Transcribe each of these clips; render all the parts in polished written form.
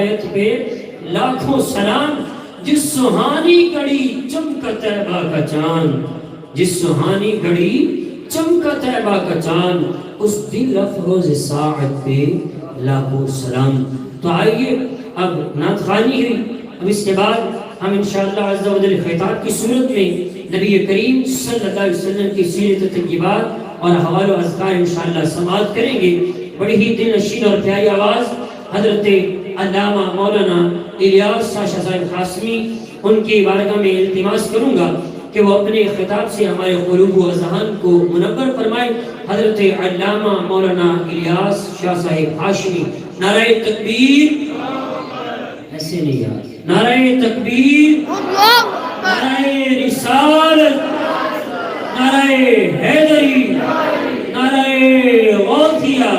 آیت پہ لاکھوں سلام، جس سہانی گھڑی چمکا طیبہ کا چاند، جس سہانی گھڑی چمکا طیبہ کا چاند، اس دل افروز ساعت پہ لاکھوں سلام۔ تو آئیے اب نعت خوانی ہوئی، اب اس کے بعد ہم انشاءاللہ عز و جل خطاب کی صورت میں نبی کریم صلی اللہ علیہ وسلم کی سیرت طیبات اور حوال و اذکار انشاءاللہ سماعت کریں گے۔ بڑی ہی دل نشین اور پیاری آواز حضرت علامہ مولانا الیاس شاہ صاحب قاسمی، ان کی بارگاہ میں التماس کروں گا کہ وہ اپنے خطاب سے ہمارے قلوب و اذہان کو منور فرمائے۔ حضرت علامہ مولانا الیاس شاہ صاحب قاسمی، نعرہ تکبیر، ایسے نہیں یار، نعرہ تکبیر، نعرہ رسالت، نعرہ حیدری، نعرہ غوثیہ،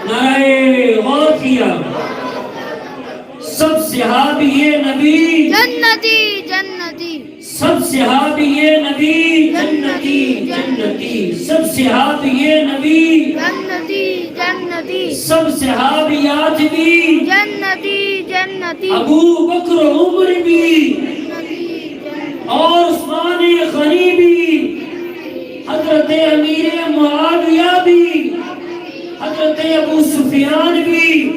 نعرہ غوثیہ۔ سب صحابی نبی جنتی جنتی، سب صحابی نبی جنتی جنتی، سب صحابی نبی جنتی جنتی، سب صحابیات بھی، جنتی جنتی، ابو بکر عمر بھی اور عثمان غنی بھی، حضرت امیر معاویہ بھی، حضرت ابو سفیان بھی،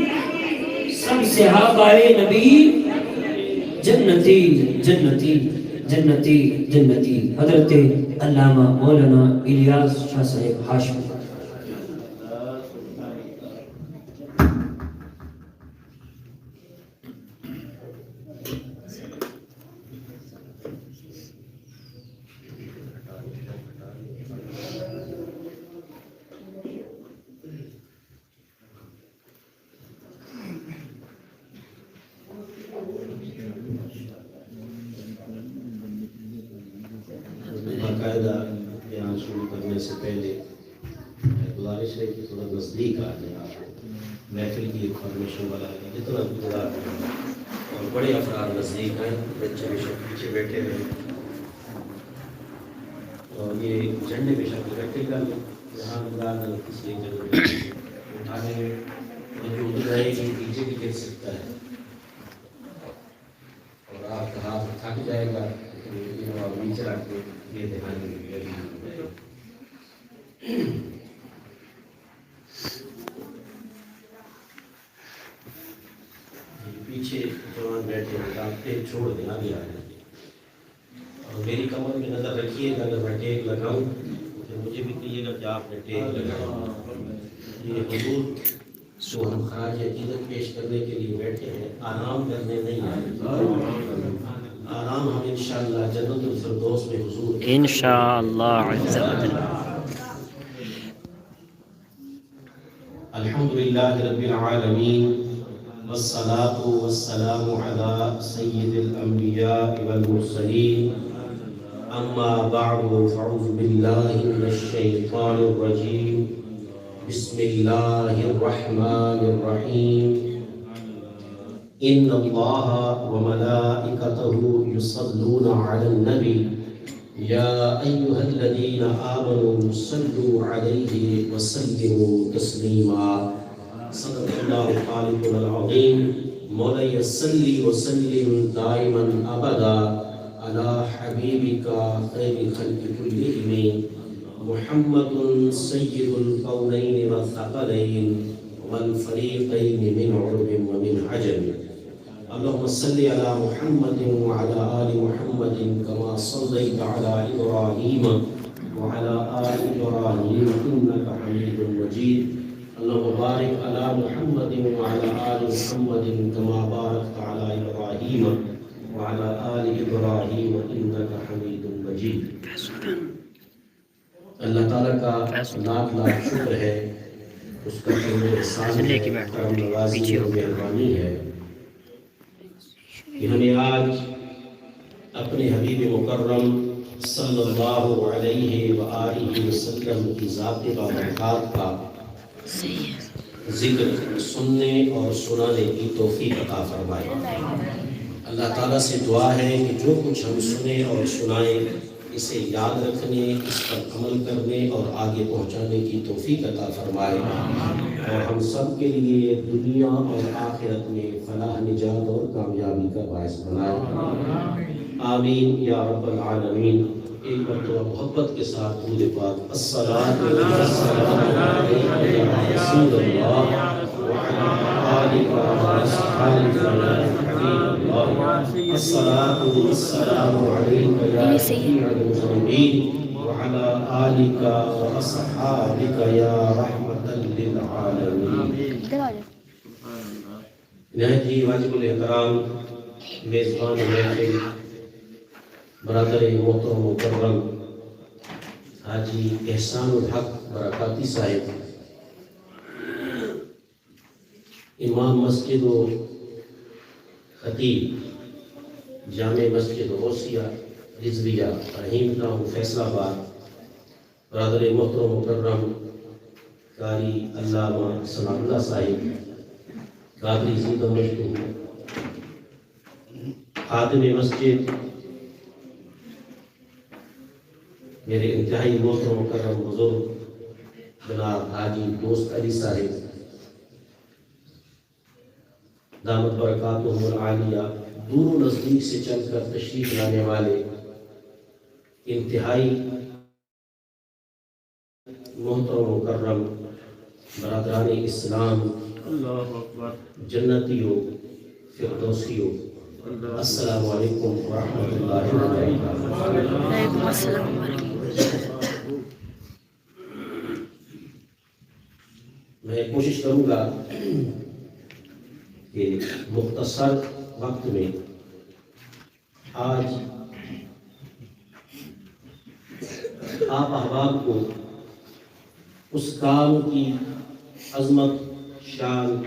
سب صحابہ نبی جنتی جنتی جنتی جنتی۔ حضرت علامہ مولانا الیاس شاہ صاحب قاسمی۔ باقاعدہ بیان شروع کرنے سے پہلے گزارش ہے کہ تھوڑا نزدیک آ جائیں، آپ کو محفل کی ایک فرمیشن والا ہے، جتنا گزار اور بڑے افراد نزدیک ہیں، بچے بے شک پیچھے بیٹھے ہوئے ہیں، اور یہ جھنڈے بے شک پریکٹیکل یہاں گزار کسی ایک جگہ پہ اٹھانے میں جو ادھر رہے گی پیچھے بھی گر سکتا ہے اور آپ کا ہاتھ تھک جائے گا، اور نیچے رکھ کے یہ دھیان پیچھے جوان بیٹھے ہیں، آپ ٹیک چھوڑ دیں، آگے آ جائیں اور میری کمر میں نظر رکھیے گا، اگر میں ٹیک لگاؤں تو مجھے بھی کہیے گا کہ آپ نے ٹیک لگایا۔ یہ حضور جو ہم خراج عقیدت پیش کرنے کے لیے بیٹھے ہیں، آرام کرنے نہیں آئے، آرام ہم انشاءاللہ جنت الفردوس میں حضور انشاءاللہ عز و جل۔ الحمدللہ رب العالمین، والصلاة والسلام علی سید الانبیاء والمرسلین، اما بعد فاعوذ باللہ من الشیطان الرجیم، بسم اللہ الرحمن الرحیم، ان اللہ وملائکتہ یصلون علی النبی یا ایہا الذین آمنوا صلوا علیہ وسلموا تسلیما۔ صدق اللہ الخالق العظیم۔ مولاي صلی وسلم دائما ابدا علی حبیبک خیر الخلق کلہم محمد سید الکونین والثقلین والفریقین من عرب ومن عجم۔ اللهم صل على محمد وعلى آل محمد كما صليت على إبراهيم وعلى آل إبراهيم إنك حميد مجيد۔ اللهم بارك على محمد وعلى آل محمد كما باركت على إبراهيم وعلى آل إبراهيم إنك حميد مجيد۔ اللہ تعالیٰ کا لاکھ لاکھ شکر ہے، اس کا احسان ہے، کرم نوازی اور مہربانی ہے کہ ہمیں آج اپنے حبیب مکرم صلی اللہ علیہ وآلہ وسلم کی ذات بابرکات کا ذکر سننے اور سنانے کی توفیق عطا فرمائے۔ اللہ تعالیٰ سے دعا ہے کہ جو کچھ ہم سنیں اور سنائیں اسے یاد رکھنے، اس پر عمل کرنے اور آگے پہنچانے کی توفیق عطا فرمائے، اور ہم سب کے لیے دنیا اور آخرت میں فلاح، نجات اور کامیابی کا باعث بنائے، آمین یا رب العالمین۔ ایک مرتبہ محبت کے ساتھ درود پاک، الصلاۃ والسلام علیک یا رسول اللہ وعلی آلک واصحابک یا حبیب اللہ، الصلاۃ والسلام علیک یا شفیع المذنبین وعلی آلک واصحابک یا رحمۃ للعالمین۔ نہایت ہی واجب الاحترام میزبان محفل برادر محترم مکرم حاجی احسان الحق برکاتی صاحب، امام مسجد و خطیب جامع مسجد غوثیہ رضویہ رحیم ٹاؤن فیصل آباد، برادر محترم مکرم قاری علامہ ثناء اللہ صاحب قادری زیدہ مجدور، خادم مسجد میرے انتہائی محترم مکرم بزرگ جناب حاجی دوست علی صاحب دامت برکاتہم العالیہ، دور و نزدیک سے چل کر تشریف لانے والے انتہائی محترم مکرم برادران اسلام، جنتیوں، فردوسیوں، السلام علیکم ورحمۃ اللہ وبرکاتہ۔ وعلیکم السلام ورحمۃ میں کوشش کروں گا کہ مختصر وقت میں آج آپ احباب کو اس کام کی عظمت، شان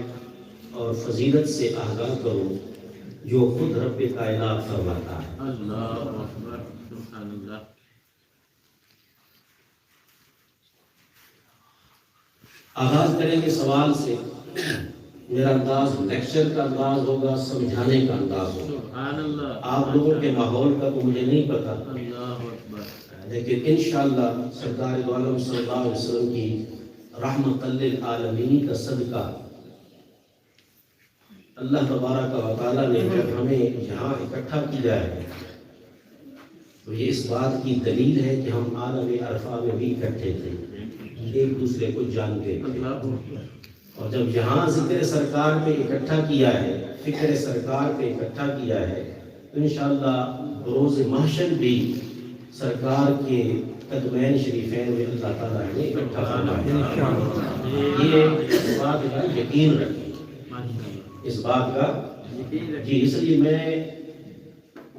اور فضیلت سے آگاہ کروں جو خود رب کائنات فرماتا ہے۔ اللہ اکبر، سبحان اللہ۔ آغاز کریں گے سوال سے۔ میرا انداز لیکچر کا انداز ہوگا، سمجھانے کا انداز ہوگا۔ سبحان اللہ۔ آپ لوگوں کے ماحول کا تو مجھے نہیں پتا، اللہ اکبر۔ لیکن انشاءاللہ سرکار دو عالم صلی اللہ علیہ وسلم کی رحمت للعالمین کا صدقہ اللہ تبارک و تعالیٰ نے جب ہمیں یہاں اکٹھا کیا ہے تو یہ اس بات کی دلیل ہے کہ ہم عالم عرفہ میں بھی اکٹھے تھے، ایک دوسرے کو جانتے تھے، اور جب یہاں ذکر سرکار پہ اکٹھا کیا ہے، فکر سرکار پہ اکٹھا کیا ہے، تو انشاءاللہ بروز محشر بھی سرکار کے قدمین شریفین میں اللہ تعالیٰ نے اکٹھا فرمایا۔ یہ اس بات کا یقین رکھیں، اس بات کا جی، اس لیے میں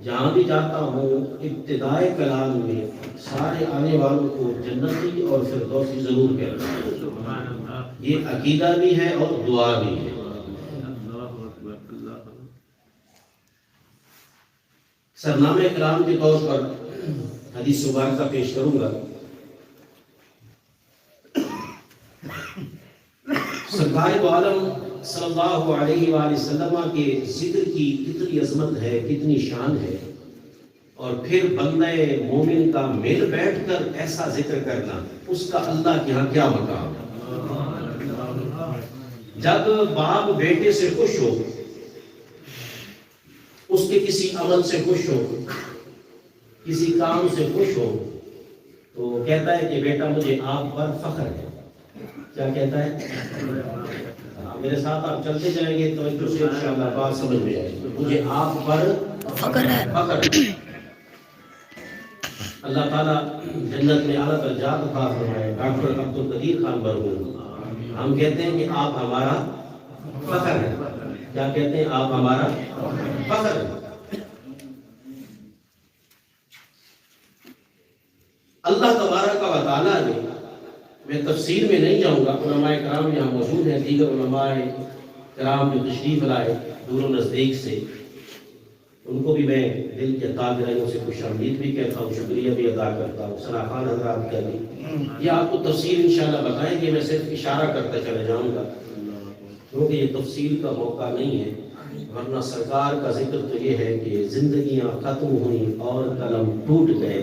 جہاں بھی جاتا ہوں ابتدائے کلام میں سارے آنے والوں کو جنتی اور فردوسی ضرور کہتا ہوں، یہ عقیدہ بھی ہے اور دعا بھی ہے۔ سرنامہ کلام کے طور پر حدیث مبارکہ پیش کروں گا۔ سرکار دو عالم صلی اللہ علیہ وآلہ وسلم کے ذکر کی کتنی عظمت ہے، کتنی شان ہے، اور پھر بندہ مومن کا مل بیٹھ کر ایسا ذکر کرنا، اس کا اللہ کے ہاں کیا مقام ہے۔ جب باپ بیٹے سے خوش ہو، اس کے کسی عمل سے خوش ہو، کسی کام سے خوش ہو، تو کہتا ہے کہ بیٹا مجھے آپ پر فخر ہے۔ کیا کہتا ہے؟ میرے ساتھ آپ چلتے جائیں گے تو انشاءاللہ بات سمجھ میں آئے گی۔ مجھے آپ پر فخر ہے۔ اللہ تعالیٰ جنت میں اعلیٰ درجات عطا فرمائے۔ ڈاکٹر عبدالقدیر خان مرحوم، ہم کہتے ہیں کہ آپ ہمارا فخر ہے۔ کیا کہتے ہیں؟ آپ ہمارا فخر ہے۔ اللہ تبارک و تعالیٰ نے، میں تفسیر میں نہیں جاؤں گا، علماء کرام یہاں موجود ہیں، دیگر علماء کرام جو تشریف لائے دور و نزدیک سے، ان کو بھی میں دل کے طاہروں سے خوش آمدید بھی کہتا ہوں، شکریہ بھی ادا کرتا ہوں۔ ثنا خان حضرات کا بھی یہ آپ کو تفسیر انشاءاللہ بتائیں گے، میں صرف اشارہ کرتا چلا جاؤں گا کیونکہ یہ تفسیر کا موقع نہیں ہے، ورنہ سرکار کا ذکر تو یہ ہے کہ زندگیاں ختم ہوئیں اور قلم ٹوٹ گئے،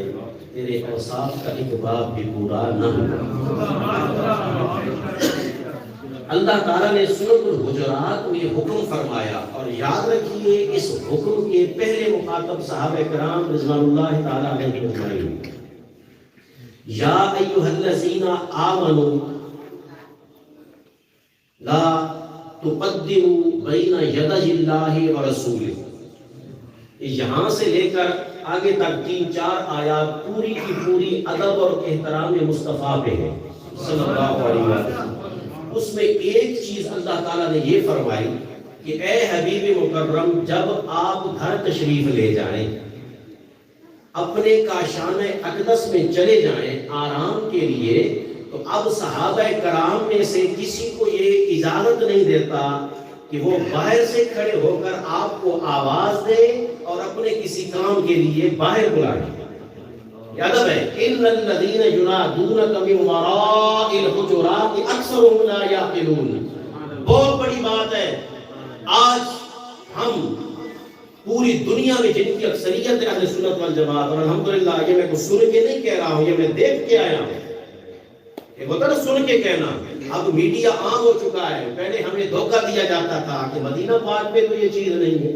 تیرے اوصاف کا ایک باب بھی پورا نہ ہوا۔ اللہ تعالیٰ نے سورۃ الحجرات میں حکم فرمایا، اور یاد رکھیے اس حکم کے پہلے مخاطب صحابہ کرام رضوان اللہ تعالیٰ علیہ اجمعین۔ یا ایھا الذین آمنوا لا تقدموا بین یدی اللہ ورسولہ۔ یہاں سے لے کر آگے تک 3-4 آیات پوری کی پوری ادب اور احترام مصطفیٰ پہ ہے صلی اللہ علیہ وسلم۔ اس میں ایک چیز اللہ تعالیٰ نے یہ فرمائی کہ اے حبیب مکرم، جب آپ گھر تشریف لے جائیں، اپنے کاشانہ اقدس میں چلے جائیں آرام کے لیے، تو اب صحابہ کرام میں سے کسی کو یہ اجازت نہیں دیتا کہ وہ باہر سے کھڑے ہو کر آپ کو آواز دے اور اپنے کسی کام کے لیے باہر بلائیں۔ یہ ادب ہے۔ ان الذین ینادونک من وراء الحجرات اکثرهم لا یعقلون۔ بہت بڑی بات ہے، آج ہم پوری دنیا میں جن کی اکثریت ہے اہل سنت والجماعت، اور الحمدللہ یہ میں کچھ سن کے نہیں کہہ رہا ہوں، یہ میں دیکھ کے آیا ہوں، یہ ہوتا نا سن کے کہنا۔ اب میڈیا عام ہو چکا ہے، پہلے ہمیں دھوکہ دیا جاتا تھا کہ مدینہ پاک میں تو یہ چیز نہیں ہے،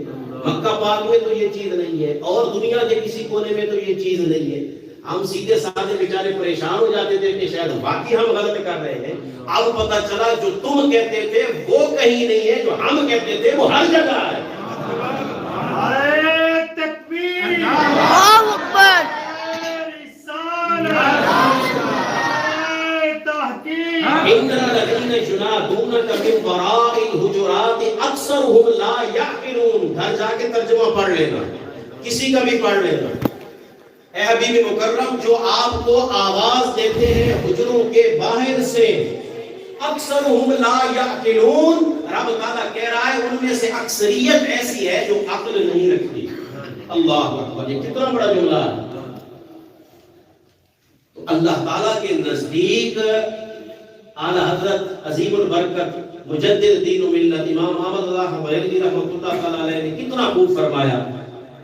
مکہ پاک میں تو یہ چیز نہیں ہے، اور دنیا کے کسی کونے میں تو یہ چیز نہیں ہے۔ ہم سیدھے سادھے بیچارے پریشان ہو جاتے تھے کہ شاید واقعی ہم غلط کر رہے ہیں۔ اب پتہ چلا جو تم کہتے تھے وہ کہیں نہیں ہے، جو ہم کہتے تھے وہ ہر جگہ ہے۔ اللہ اکبر۔ ان الذین ینادونک من وراء الحجرات اکثرهم لا یعقلون۔ گھر جا کے ترجمہ پڑھ لینا، کسی کا بھی پڑھ لینا۔ اے حبیب مکرم، جو آپ کو آواز دیتے ہیں حجروں کے باہر سے، اکثرهم لا یعقلون، رب تعالیٰ کہہ رہا ہے ان میں سے اکثریت ایسی ہے جو عقل نہیں رکھتی۔ اللہ اکبر، یہ کتنا بڑا جملہ ہے۔ تو اللہ تعالیٰ کے نزدیک اعلیٰ حضرت عظیم البرکت مجدد دین و ملت امام احمد اللہ بریلوی رحمۃ اللہ علیہ نے کتنا خوب فرمایا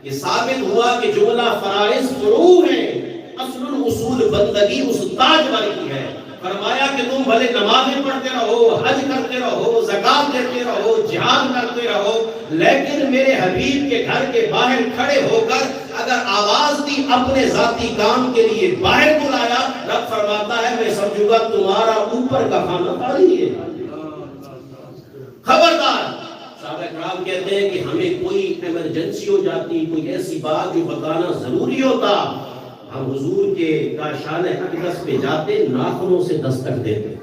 کہ ثابت ہوا کہ جملہ فرائض فروع ہے، اصل الاصول بندگی استاد کی ہے۔ فرمایا کہ تم بھلے نمازیں پڑھتے رہو، حج کرتے رہو، زکات دیتے رہو، جہاد کرتے رہو، لیکن میرے حبیب کے گھر کے باہر کھڑے ہو کر اگر آواز دی اپنے ذاتی کام کے لیے باہر بلایا، رب فرماتا ہے میں سمجھوں گا تمہارا اوپر کا کھانا خالی ہے۔ خبردار۔ صحابہ کرام کہتے ہیں کہ ہمیں کوئی ایمرجنسی ہو جاتی، کوئی ایسی بات جو بتانا ضروری ہوتا، ہم حضور کے کاشانہ اقدس پہ جاتے، ناخنوں سے دستک دیتے۔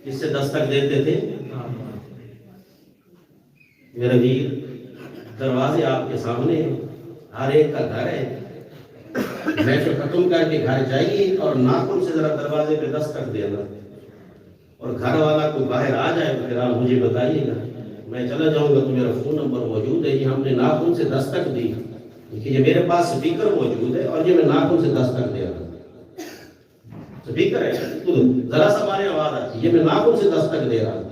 کس سے دستک دیتے تھے؟ میرے ویر، دروازے آپ کے سامنے ہیں، ہر ایک کا گھر ہے، محفل ختم کر کے گھر جائیے اور ناخن سے ذرا دروازے پہ دستک دینا، اور گھر والا کو باہر آ جائے تو پھر آپ مجھے بتائیے گا، میں چلا جاؤں گا تو میرا فون نمبر موجود ہے، یہ ہم نے ناخن سے دستک دی، یہ میرے پاس سپیکر موجود ہے اور یہ میں ناخن سے دستک دے رہا ہوں۔ سپیکر ہے تو ذرا سا ہمارے آواز آتی ہے، یہ میں ناخن سے دستک دے رہا ہوں،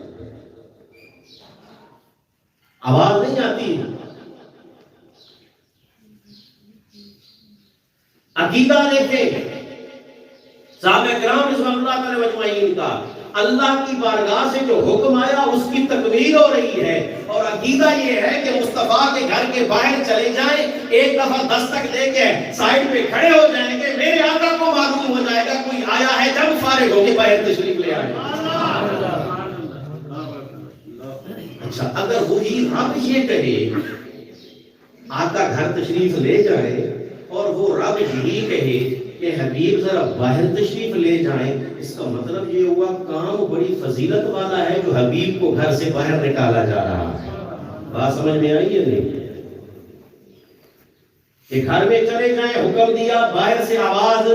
آواز نہیں آتی۔ عقیدہ دیکھیں صحابہ کرام رضوان اللہ تعالی اجمعین کا، اللہ کی بارگاہ سے جو حکم آیا اس کی تکمیل ہو رہی ہے، اور عقیدہ یہ ہے کہ مصطفیٰ کے گھر کے باہر چلے جائیں، ایک دفعہ دستک دے کے سائڈ پہ کھڑے ہو جائیں گے، میرے آقا کو معلوم ہو جائے گا کوئی آیا ہے، جب فارغ ہو کے باہر تشریف لے آئے۔ اچھا، اگر وہی رب یہ کہے آقا گھر تشریف لے جائے، اور وہ رب یہی کہے کہ حبیب ذرا باہر تشریف لے جائیں، اس کا مطلب یہ ہوا کام بڑی فضیلت والا ہے جو حبیب کو گھر سے باہر نکالا جا رہا ہے۔ بات سمجھ میں آئی ہے نہیں؟ کہ گھر میں چلے جائیں، حکم دیا، باہر سے آواز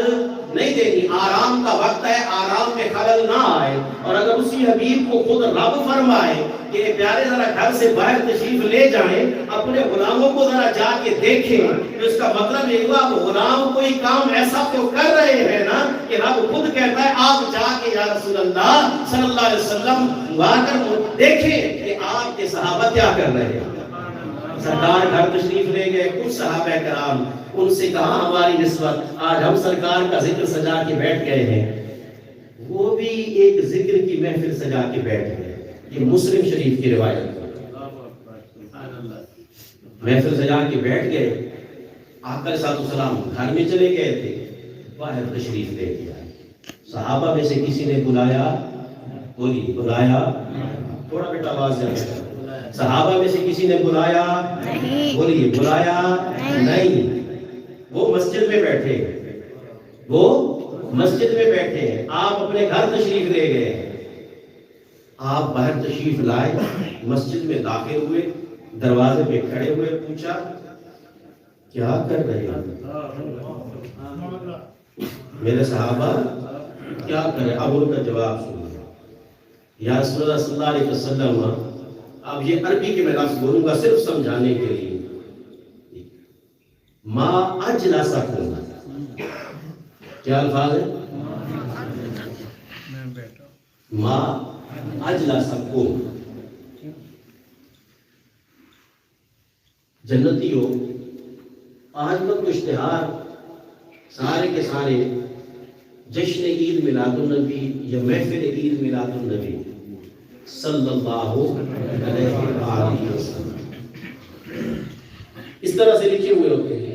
نہیں دینی، آرام کا وقت ہے، آرام میں خلل نہ آئے، اور اگر اسی حبیب کو خود رب فرمائے کہ پیارے ذرا گھر سے باہر تشریف لے جائیں، اپنے غلاموں کو ذرا جا کے دیکھیں، تو اس کا مطلب یہ ہوا وہ غلام کوئی کام ایسا تو کر رہے ہیں نا کہ رب خود کہتا ہے آپ جا کے یا رسول اللہ صلی اللہ علیہ وسلم آ کر دیکھیں کہ آپ کے صحابہ کیا کر رہے ہیں۔ سرکار گھر تشریف لے گئے، کچھ صحابہ کرام، ان سے کہا ہماری نسبت، آج ہم سرکار کا ذکر سجا کے بیٹھ گئے ہیں، وہ بھی ایک ذکر کی محفل سجا کے بیٹھ گئے۔ یہ مسلم شریف کی روایت ہے۔ محفل سجا کے بیٹھ گئے، آقا علیہ السلام گھر میں چلے گئے تھے، باہر تشریف لے گیا۔ صحابہ میں سے کسی نے بلایا، بولی بلایا، تھوڑا بیٹا آواز جائے، صحابہ میں سے کسی نے بلایا، بولیے بلایا نہیں۔ وہ مسجد میں بیٹھے، وہ مسجد میں بیٹھے، آپ اپنے گھر تشریف لے گئے، آپ باہر تشریف لائے، مسجد میں داخل ہوئے، دروازے پہ کھڑے ہوئے، پوچھا کیا کر رہے ہیں میرے صحابہ، کیا کر رہے؟ اب ان کا جواب سنیے، یا رسول اللہ صلی اللہ علیہ وسلم، اب یہ عربی کے میں لفظ بولوں گا صرف سمجھانے کے لیے، ما اجلسکم، کیا الفاظ ہے؟ ما اجلسکم، جنتیوں، آج کل تو اشتہار سارے کے سارے جشن عید میلاد النبی یا محفل عید میلاد النبی صلی اللہ علیہ وآلہ وسلم اس طرح سے لکھے ہوئے ہوتے ہیں۔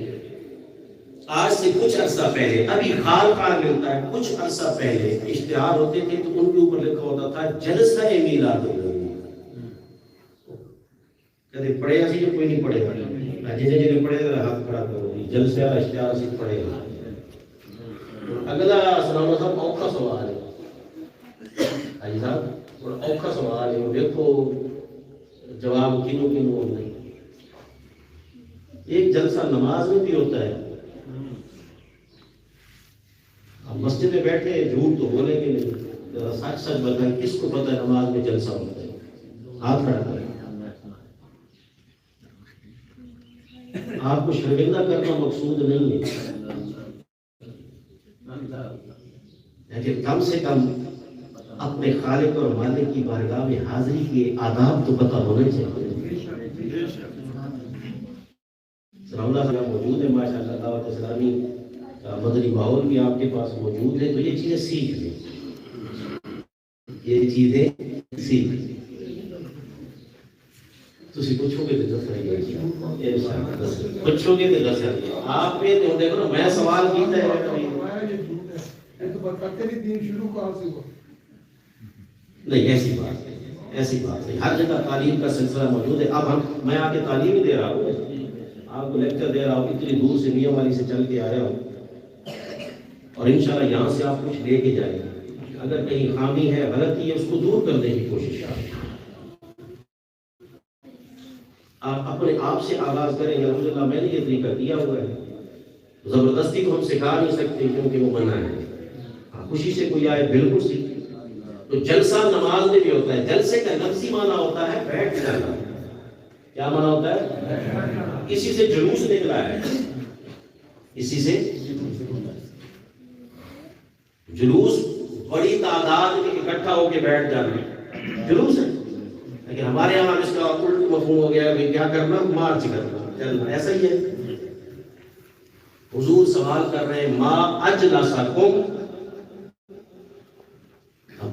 آج سے کچھ عرصہ پہلے، ابھی خال خال ملتا ہے، کچھ عرصہ پہلے اشتہار ہوتے تھے تو ان کے اوپر لکھا ہوتا تھا جلسہ میلاد النبی۔ کہتے پڑھے ایسی جو کوئی نہیں پڑھے گا، جنہیں جنہیں پڑھے گا ہاتھ کھڑا کرو، جلسہ اشتہار سے پڑھے گا۔ اگلا سلام صاحب اوکھا سوال ہے، حاجی صاحب بڑا اوکھا سوال ہے، دیکھو جواب کنوں کنوں نہیں۔ ایک جلسہ نماز میں بھی ہوتا ہے، اب مسجد میں بیٹھے جھوٹ تو بولیں گے نہیں، ذرا سچ سچ بتائیں، کس کو پتہ ہے نماز میں جلسہ ہوتا ہے؟ ہاتھ کھڑا کریں۔ آپ کو شرمندہ کرنا مقصود نہیں ہے، لیکن کم سے کم اپنے خالق اور مالک کی بارگاہ میں حاضری کے آداب تو پتہ ہونے چاہیے۔ سلام اللہ صاحب موجود ہے، ماشاءاللہ دعوت اسلامی مدنی ماحول بھی آپ کے پاس موجود ہے، تو یہ چیزیں سیکھ لیں، یہ چیزیں سیکھ لیں۔ تسی پوچھو گے تو دس رہی ہے، پوچھو گے تو دس رہی ہے۔ آپ نے تو دیکھو نا، میں سوال کیتا ہے نہیں، ایسی بات نہیں، ایسی بات نہیں، ہر جگہ تعلیم کا سلسلہ موجود ہے۔ اب میں آ کے تعلیم ہی دے رہا ہوں، آپ کو لیکچر دے رہا ہوں، اتنی دور سے میاں والی سے چل کے آ رہا ہوں، اور انشاءاللہ یہاں سے آپ کچھ لے کے جائیں گے۔ اگر کہیں خامی ہے، غلطی ہے، اس کو دور کرنے کی کوشش کریں۔ آپ اپنے آپ سے آغاز کریں، الحمدللہ میں نے یہ طریقہ دیا ہوا ہے، زبردستی کو ہم سکھا نہیں سکتے کیونکہ وہ منع ہے، خوشی سے کوئی آئے بالکل سیکھ۔ تو جلسہ نماز میں بھی ہوتا ہے، جلسے کا لفظی معنی ہوتا ہے بیٹھ جانا۔ کیا معنی ہوتا ہے؟ کسی سے جلوس نکلا ہے، کسی سے جلوس، بڑی تعداد میں اکٹھا ہو کے بیٹھ جانا جلوس ہے، لیکن ہمارے یہاں اس کا الٹ مفہوم ہو گیا کہ کیا کرنا، مارچ کرنا، چلنا، ایسا ہی ہے۔ حضور سوال کر رہے ہیں ما اجلسکم،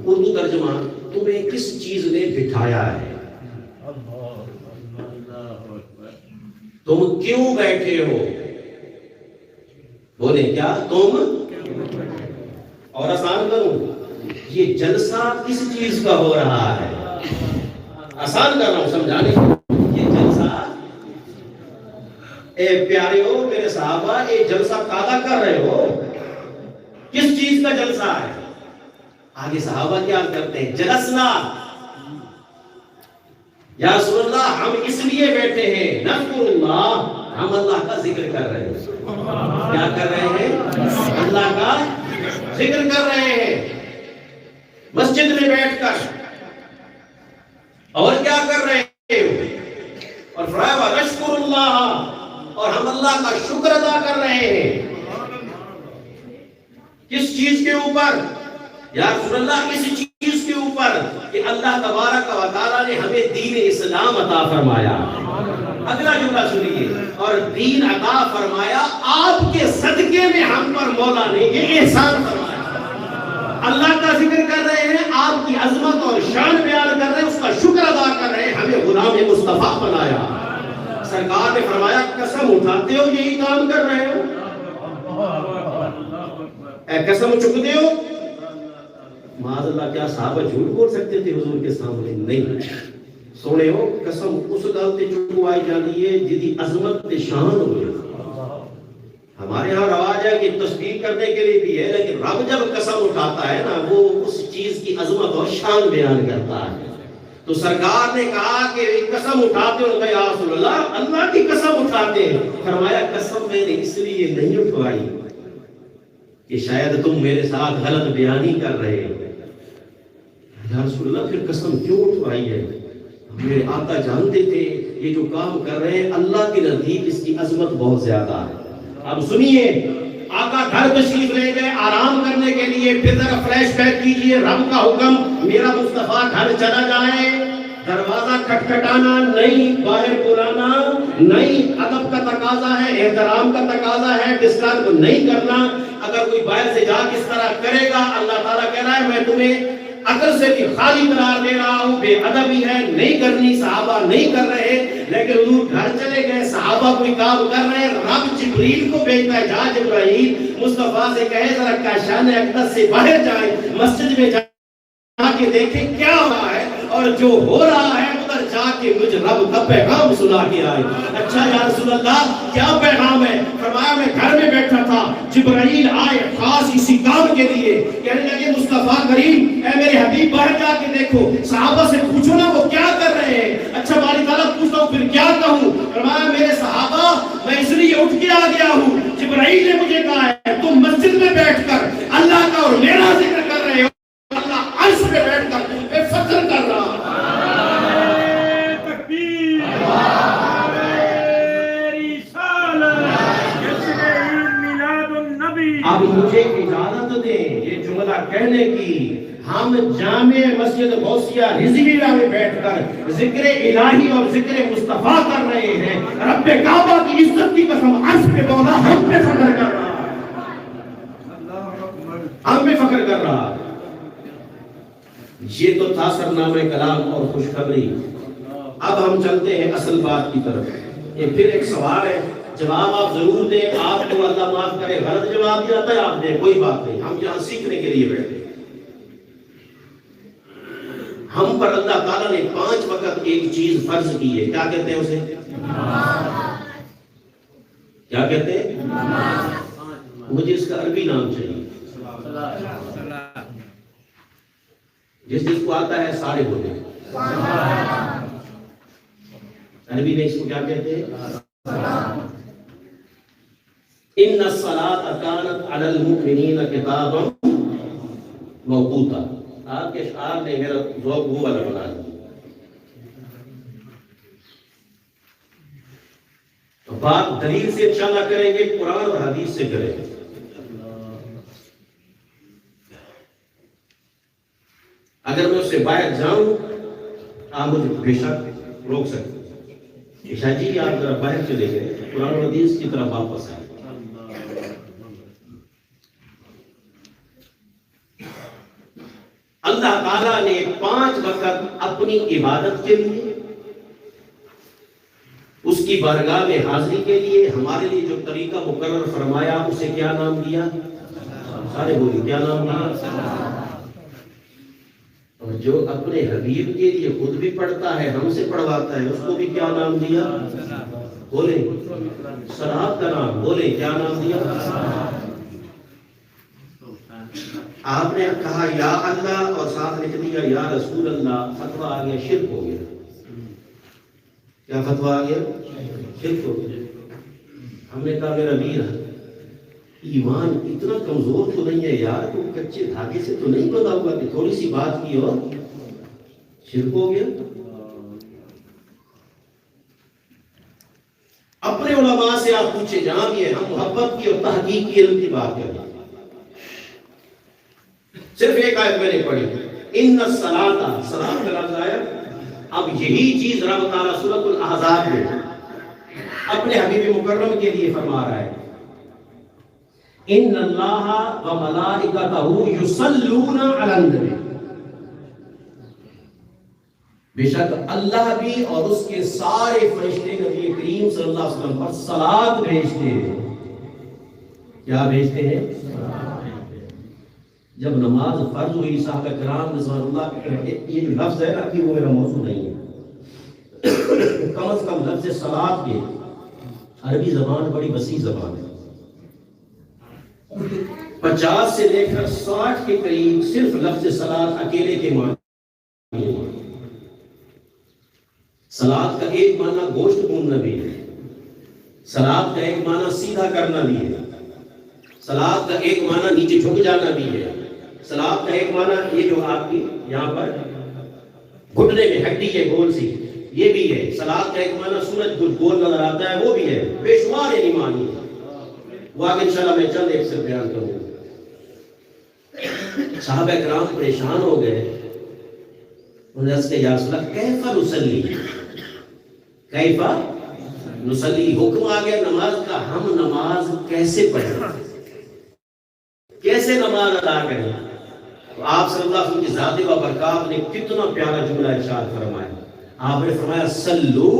اردو ترجمہ، تمہیں کس چیز نے بٹھایا ہے، تم کیوں بیٹھے ہو، بولے کیا تم، اور آسان کروں، یہ جلسہ کس چیز کا ہو رہا ہے، آسان کر رہا ہوں سمجھانے کو، یہ جلسہ، اے پیارے ہو میرے صحابہ، یہ جلسہ کادا کر رہے ہو، کس چیز کا جلسہ ہے؟ آگے صحابہ کیا کرتے ہیں، جلسنا یا رسول اللہ، ہم اس لیے بیٹھے ہیں، نذکر اللہ، ہم اللہ کا ذکر کر رہے ہیں۔ کیا کر رہے ہیں؟ اللہ کا ذکر کر رہے ہیں مسجد میں بیٹھ کر، اور کیا کر رہے ہیں، اور فرمایا نشکر اللہ، اور ہم اللہ کا شکر ادا کر رہے ہیں۔ کس چیز کے اوپر؟ یا رسول اللہ، اس چیز کے اوپر کہ اللہ تبارک و تعالیٰ نے ہمیں دین اسلام عطا فرمایا. اگلا جملہ سنیے، اور دین عطا فرمایا آپ کے صدقے میں ہم پر مولا نے یہ احسان فرمایا. اللہ کا ذکر کر رہے ہیں، آپ کی عظمت اور شان بیان کر رہے ہیں، اس کا شکر ادا کر رہے ہیں، ہمیں غلام مصطفیٰ بنایا. سرکار نے فرمایا قسم اٹھاتے ہو یہی کام کر رہے ہو؟ اے قسم چکتے ہو؟ معاذ اللہ، کیا صحابہ جھوٹ بول سکتے تھے حضور کے سامنے؟ نہیں. سونے ہو قسم اس گل تے چکوائی جاتی ہے جدی عظمت تے شان ہوئے. ہمارے ہاں رواج ہے کہ تصدیق کرنے کے لیے بھی ہے، لیکن رب جب قسم اٹھاتا ہے نا وہ اس چیز کی عظمت اور شان بیان کرتا ہے. تو سرکار نے کہا کہ قسم اٹھاتے ہو؟ یا رسول اللہ اللہ کی قسم اٹھاتے ہیں. فرمایا قسم میں نے اس لیے نہیں اٹھوائی کہ شاید تم میرے ساتھ غلط بیانی کر رہے ہو. یا رسول اللہ پھر قسم کیوں اٹھوائی ہے؟ میرے آقا جانتے تھے یہ جو کام کر رہے ہیں اللہ کے نزدیک اس کی عظمت بہت زیادہ ہے. اب سنیے، آقا گھر تشریف لے گئے آرام کرنے کے لیے. پھر ذرا فلیش بیک کیجئے، رب کا حکم میرا مصطفیٰ گھر چلا جائے، دروازہ کھٹکھٹانا نہیں، باہر بلانا نہیں. ادب کا تقاضا ہے، احترام کا تقاضا ہے، ڈسٹرب نہیں کرنا. اگر کوئی باہر سے جا کس طرح کرے گا، اللہ تعالیٰ کہہ رہا ہے میں تمہیں عقل سے بھی خالی قرار دے رہا ہوں. بے ادبی ہے، نہیں کرنی. صحابہ نہیں کر رہے، لیکن حضور گھر چلے گئے، صحابہ کوئی کام کر رہے ہیں. رب جبریل کو بھیجتا ہے، جا جبرائیل مصطفیٰ سے کہے ذرا کاشان اقدس سے باہر جائیں، مسجد میں جا کے دیکھیں کیا ہو رہا ہے، اور جو ہو رہا ہے ادھر جا کے مجھ رب کا پیغام سنا کے آئے. اچھا یا رسول اللہ کیا پیغام ہے؟ فرمایا میں گھر میں بیٹھا تھا، جبرائیل آئے خاص اسی کام کے لیے. کہنے لگے مصطفیٰ کریم اے میرے حبیب باہر جا کے دیکھو، صحابہ سے پوچھو نا وہ کیا کر رہے ہیں. اچھا باری تعالیٰ پوچھتا ہوں پھر کیا کہوں؟ فرمایا میرے صحابہ میں اس لیے اٹھ کے آ گیا ہوں، جبرائیل نے مجھے کہا ہے تم مسجد میں بیٹھ کر اللہ کا اور میرا ذکر کر رہے ہو، اللہ عرش پہ بیٹھ کر میں فخر کر رہا ہوں. اب مجھے اجازت دیں یہ جملہ کہنے کی. ہم جامع مسجد غوثیہ رضویہ میں بیٹھ کر ذکر الہی اور ذکر مصطفیٰ کر رہے ہیں. رب کعبہ کی عزت کی قسم عرش پہ مولا ہم پہ فخر کر رہا ہے، ہم پہ فخر کر رہا ہے. یہ تو تھا سرنامہ کلام اور خوشخبری. اب ہم چلتے ہیں اصل بات کی طرف. یہ پھر ایک سوال ہے، جواب آپ ضرور دیں. آپ کو اللہ معاف کرے غلط جواب دیا ہے آپ دیں، کوئی بات نہیں، ہم یہاں سیکھنے کے لیے بیٹھے. ہم پر اللہ تعالیٰ نے 5 وقت ایک چیز فرض کی ہے، کیا کہتے ہیں اسے؟ کیا کہتے ہیں؟ مجھے اس کا عربی نام چاہیے. جس کو آتا ہے سارے بولے. عربی میں اس کو کیا کہتے ہیں؟ ان الصلاۃ کانت علی المؤمنین کتابا موقوتا. آپ کے اشعار نے میرا ذوق وہ والا بنا دیا. تو بات دلیل سے انشاءاللہ کریں گے، قرآن اور حدیث سے کریں گے. اگر میں اس سے باہر جاؤں آپ مجھے بے شک روک سکتے ہیں. شاہ جی آپ ذرا باہر چلے گئے، قرآن اور حدیث کی طرف واپس آئے. اللہ تعالیٰ نے 5 وقت اپنی عبادت کے لیے، اس کی بارگاہ میں حاضری کے لیے ہمارے لیے جو طریقہ مقرر فرمایا اسے کیا نام دیا؟ سارے بولی کیا نام دیا؟ اور جو اپنے حبیب کے لیے خود بھی پڑھتا ہے ہم سے پڑھواتا ہے اس کو بھی کیا نام دیا؟ بولے صلاۃ کا نام. بولے کیا نام دیا؟ آپ نے کہا یا اللہ اور ساتھ لکھ دیا یا رسول اللہ. فتویٰ آ گیا، شرک ہو گیا. کیا فتویٰ آ گیا؟ شرک ہو گیا. ہم نے کہا میرا ویر ایمان اتنا کمزور تو نہیں ہے یار، تو کچے دھاگے سے تو نہیں بتا ہوگا کہ تھوڑی سی بات کی اور شرک ہو گیا. اپنے علماء سے آپ پوچھے جہاں بھی ہے، ہم محبت کی اور تحقیق کی علم کی بات کریں. صرف ایک آیت میں نے پڑھی، ان الصلاۃ، صلاۃ کا لفظ آیا. اب یہی چیز رب تعالیٰ سورۃ الاحزاب میں اپنے حبیب مکرم کے لیے فرما رہا ہے، ان اللہ و ملائکتہ یصلون علی النبی، بے شک اللہ بھی اور اس کے سارے فرشتے نبی کریم صلی اللہ علیہ وسلم پر صلاۃ بھیجتے ہیں. کیا بھیجتے ہیں؟ جب نماز فرض ہوئی صحابہ کرام رضوان اللہ، یہ جو لفظ ہے نا کہ وہ میرا موضوع نہیں ہے، کم از کم لفظ صلاۃ کے عربی زبان بڑی وسیع زبان ہے، 50 سے لے کر 60 کے قریب صرف لفظ صلاۃ اکیلے کے معنی. صلاۃ کا ایک معنی گوشت بھوننا بھی ہے، صلاۃ کا ایک معنی سیدھا کرنا بھی ہے، صلاۃ کا ایک معنی نیچے جھک جانا بھی ہے، صلاۃ کا ایک معنی یہ جو آپ کی یہاں پر گھٹنے میں ہڈی ہے گول سی، یہ بھی ہے. صلاۃ کا ایک معنی سورج گول نظر آتا ہے، وہ بھی ہے. بے شمار یعنی معنی ہے، وہ آگے انشاءاللہ میں چند ایک سے بیان کروں گا. صحابہ کرام پریشان ہو گئے، انہوں نے عرض کیا یا رسول اللہ کیف نصلی، کیف نصلی، حکم آ گیا نماز کا، ہم نماز کیسے پڑھیں، کیسے نماز ادا کریں. تو آپ صلی اللہ علیہ وسلم کی ذات و برکات نے کتنا پیارا جملہ ارشاد فرمایا. آپ نے فرمایا سلو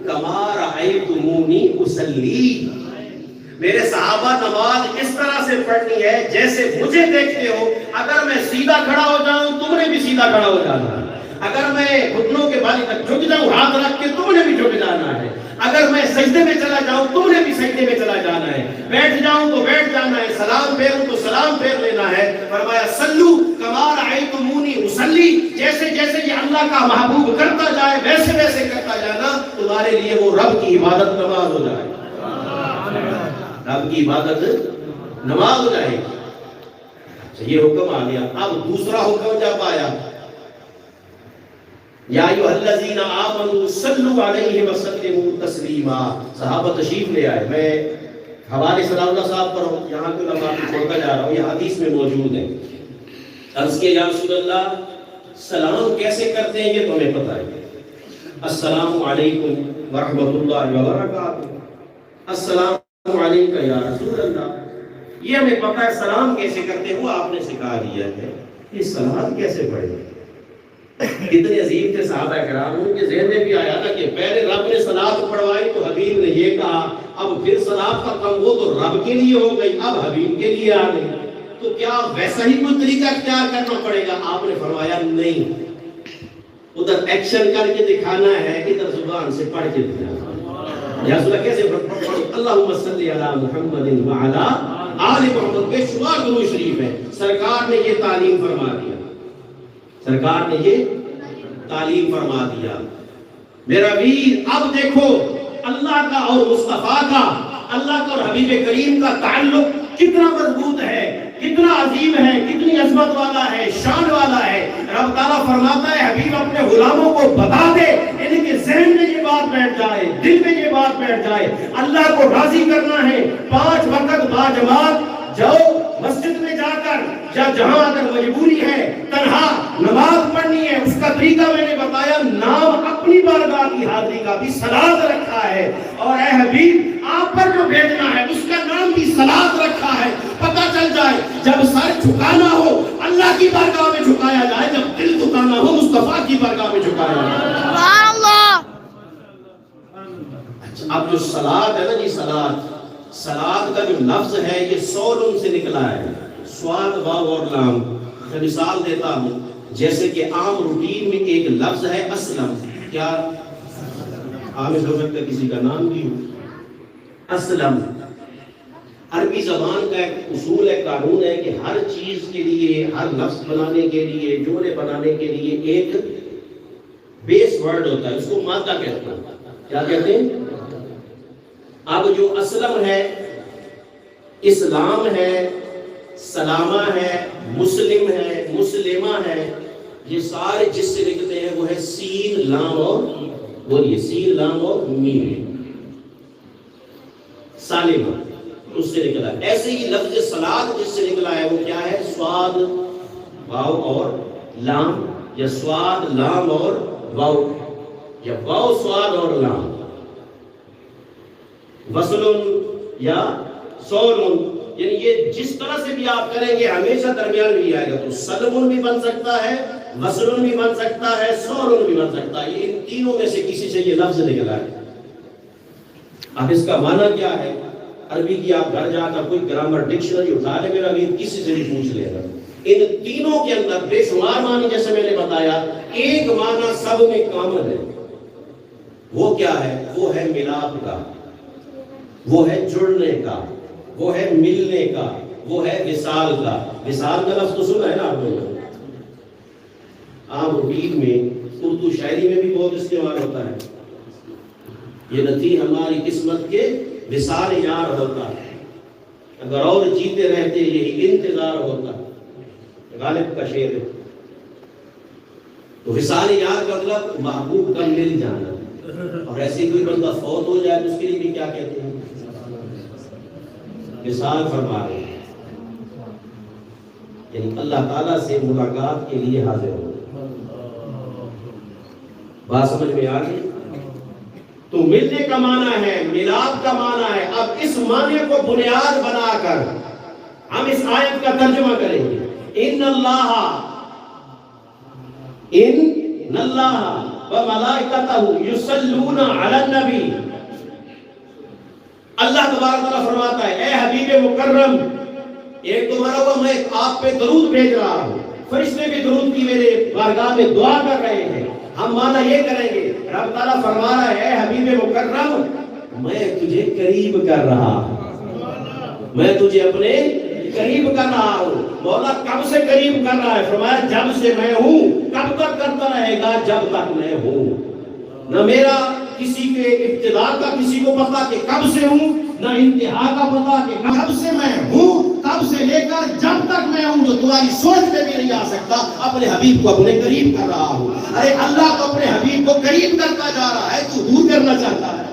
کما رأیتمونی اصلی، میرے صحابہ نماز اس طرح سے پڑھنی ہے جیسے مجھے دیکھتے ہو. اگر میں سیدھا کھڑا ہو جاؤں تم نے بھی سیدھا کھڑا ہو جانا ہے، اگر میں گھٹنوں کے بال تک جھک جاؤں ہاتھ رکھ کے تم نے بھی جھک جانا ہے، اگر میں سجدے میں چلا جاؤں تم نے بھی سجدے میں چلا جانا ہے، بیٹھ جاؤں تو بیٹھ جانا ہے، سلام پھیروں تو سلام پھیر لینا ہے. فرمایا سلو کما رأیتمونی اصلی، جیسے جیسے یہ اللہ کا محبوب کرتا جائے ویسے ویسے کرتا جانا، تمہارے لیے وہ رب کی عبادت نماز ہو جائے، رب کی عبادت نماز ہو جائے گی. یہ حکم آ گیا. اب دوسرا حکم جب آیا، یا ایھا الذین آمنوا صلوا علیہ وسلموا تسلیما، صحابہ تشریف لے آئے. میں حوالے صلی اللہ صاحب پر ہوں، یہاں کے علماء کو چھوڑتا جا رہا ہوں، یہ حدیث میں موجود ہے. عرض کیا یا رسول اللہ سلام کیسے کرتے ہیں یہ تمہیں پتہ ہے؟ السلام علیکم ورحمۃ اللہ وبرکاتہ، السلام علیکم یا رسول اللہ، یہ ہمیں پتہ ہے. سلام کیسے کرتے ہو آپ نے سکھا دیا ہے. یہ سلام کیسے پڑھیں؟ کتنے عظیم تھے صحابہ کرام، ان کے ذہن میں بھی آیا تھا کہ پہلے رب نے صلاۃ پڑھوائی تو حبیب نے یہ کہا، اب پھر صلاۃ کا کم وہ تو رب کے لیے ہو گئی، اب حبیب کے لیے آ گئی، تو کیا ویسا ہی کوئی طریقہ اختیار کرنا پڑے گا؟ آپ نے فرمایا نہیں، ادھر ایکشن کر کے دکھانا ہے، ادھر زبان سے پڑھ کے دکھانا. یا رسول اللہ کیسے پڑھو؟ اللہم صلی علی محمد وعلی آل محمد، بے شمار درود شریف ہے. سرکار نے یہ تعلیم فرما دیا، سرکار نے یہ تعلیم فرما دیا. میرا ویر اب دیکھو اللہ کا اور مصطفیٰ کا، اللہ کا اور حبیب کریم کا تعلق کتنا مضبوط ہے، کتنا عظیم ہے، کتنی عظمت والا ہے، شان والا ہے. رب تعالیٰ فرماتا ہے حبیب اپنے غلاموں کو بتا دے، ان کے ذہن میں یہ بات بیٹھ جائے، دل میں یہ بات بیٹھ جائے، اللہ کو راضی کرنا ہے. 5 وقت باجماعت جاؤ مسجد میں جا کر، یا جہاں اگر مجبوری ہے تنہا نماز پڑھنی ہے، اس کا طریقہ میں نے بتایا. نام اپنی بارگاہ کی حاضری کا بھی صلاۃ رکھا ہے، اور اے حبیب آپ پر جو بھیجنا ہے اس کا نام بھی صلاۃ رکھا ہے. پتہ چل جائے جب سر جھکانا ہو اللہ کی بارگاہ میں جھکایا جائے، جب دل جھکانا ہو مصطفیٰ کی بارگاہ میں جھکایا جائے. سبحان اللہ. اب جو صلاۃ ہے نا جی، صلاۃ کا جو لفظ ہے یہ سولن سے نکلا ہے، سواد واو اور لام. میں مثال دیتا ہوں، جیسے کہ عام روٹین میں ایک لفظ ہے اسلم، کیا عام ہو سکتا ہے کسی کا نام بھی ہو، اسلم. عربی زبان کا ایک اصول ہے، قانون ہے کہ ہر چیز کے لیے، ہر لفظ بنانے کے لیے، جملے بنانے کے لیے ایک بیس ورڈ ہوتا ہے، اس کو مادہ کہتے ہیں. کیا کہتے ہیں؟ اب جو اسلم ہے، اسلام ہے، سلامہ ہے، مسلم ہے، مسلمہ ہے، یہ سارے جس سے لکھتے ہیں وہ ہے سین لام اور بولیے سین لام اور میم، سالمہ اس سے نکلا ہے. ایسے ہی لفظ صلاۃ جس سے نکلا ہے وہ کیا ہے؟ سواد واو اور لام یا سواد لام اور واو، یا واو سواد اور لام، وصلن یا سولن، یعنی یہ جس طرح سے بھی آپ کریں گے ہمیشہ درمیان میں آئے گا. تو سلمن بھی بن سکتا ہے، وصلن بھی بن سکتا ہے، سولن بھی بن سکتا ہے. یہ ان تینوں میں سے کسی سے یہ لفظ نکل آئے. اب اس کا معنی کیا ہے؟ عربی کی آپ گھر جا کر کوئی گرامر ڈکشنری اٹھا لے میرا بھی کسی سے بھی پوچھ لے گا. ان تینوں کے اندر بے شمار معنی جیسے میں نے بتایا، ایک معنی سب میں کامن ہے. وہ کیا ہے؟ وہ ہے ملاپ کا، وہ ہے جڑنے کا، وہ ہے ملنے کا، وہ ہے وصال کا. وصال کا لفظ تو سنا ہے نا آپ لوگوں نے، عام روٹین میں اردو شاعری میں بھی بہت استعمال ہوتا ہے. یہ نتی ہماری قسمت کے وصال یار ہوتا ہے، اگر اور جیتے رہتے یہی انتظار ہوتا. غالب کا شعر ہے. تو وصال یار کا مطلب محبوب کا مل جانا. اور ایسی کوئی بندہ فوت ہو جائے تو اس کے لیے بھی کیا کہتے ہیں؟ وصال فرما رہے ہیں، یعنی اللہ تعالیٰ سے ملاقات کے لیے حاضر ہو. بات سمجھ میں آ گئی؟ تو ملنے کا معنی ہے، ملاپ کا معنی ہے. اب اس معنی کو بنیاد بنا کر ہم اس آیت کا ترجمہ کریں گے. ان اللہ وملائکتہ یصلون علی النبی. اللہ تبارک تعالیٰ فرماتا ہے اے حبیب مکرم، ایک تو مرحبا میں آپ پہ درود بھیج رہا ہوں، فرشتے بھی درود کی میرے بارگاہ میں دعا کر رہے ہیں. ہم معنی یہ کریں گے، رب تعالیٰ فرما رہا ہے اے حبیب مکرم میں تجھے قریب کر رہا ہوں، میں تجھے اپنے قریب کر رہا ہوں. مولا کب سے قریب کر رہا ہے؟ فرمایا جب سے میں ہوں. کب تک کرتا رہے گا؟ جب تک میں ہوں. نہ میرا کسی کے ابتدا کا کسی کو پتا کہ کب سے ہوں، نہ انتہا کا پتا کہ کب سے میں ہوں. تب سے لے کر جب تک میں ہوں، جو تمہاری سوچ میں بھی نہیں آ سکتا. اپنے حبیب کو اپنے قریب کر رہا ہوں. ارے اللہ تو اپنے حبیب کو قریب کرتا جا رہا ہے، تو دور کرنا چاہتا ہے.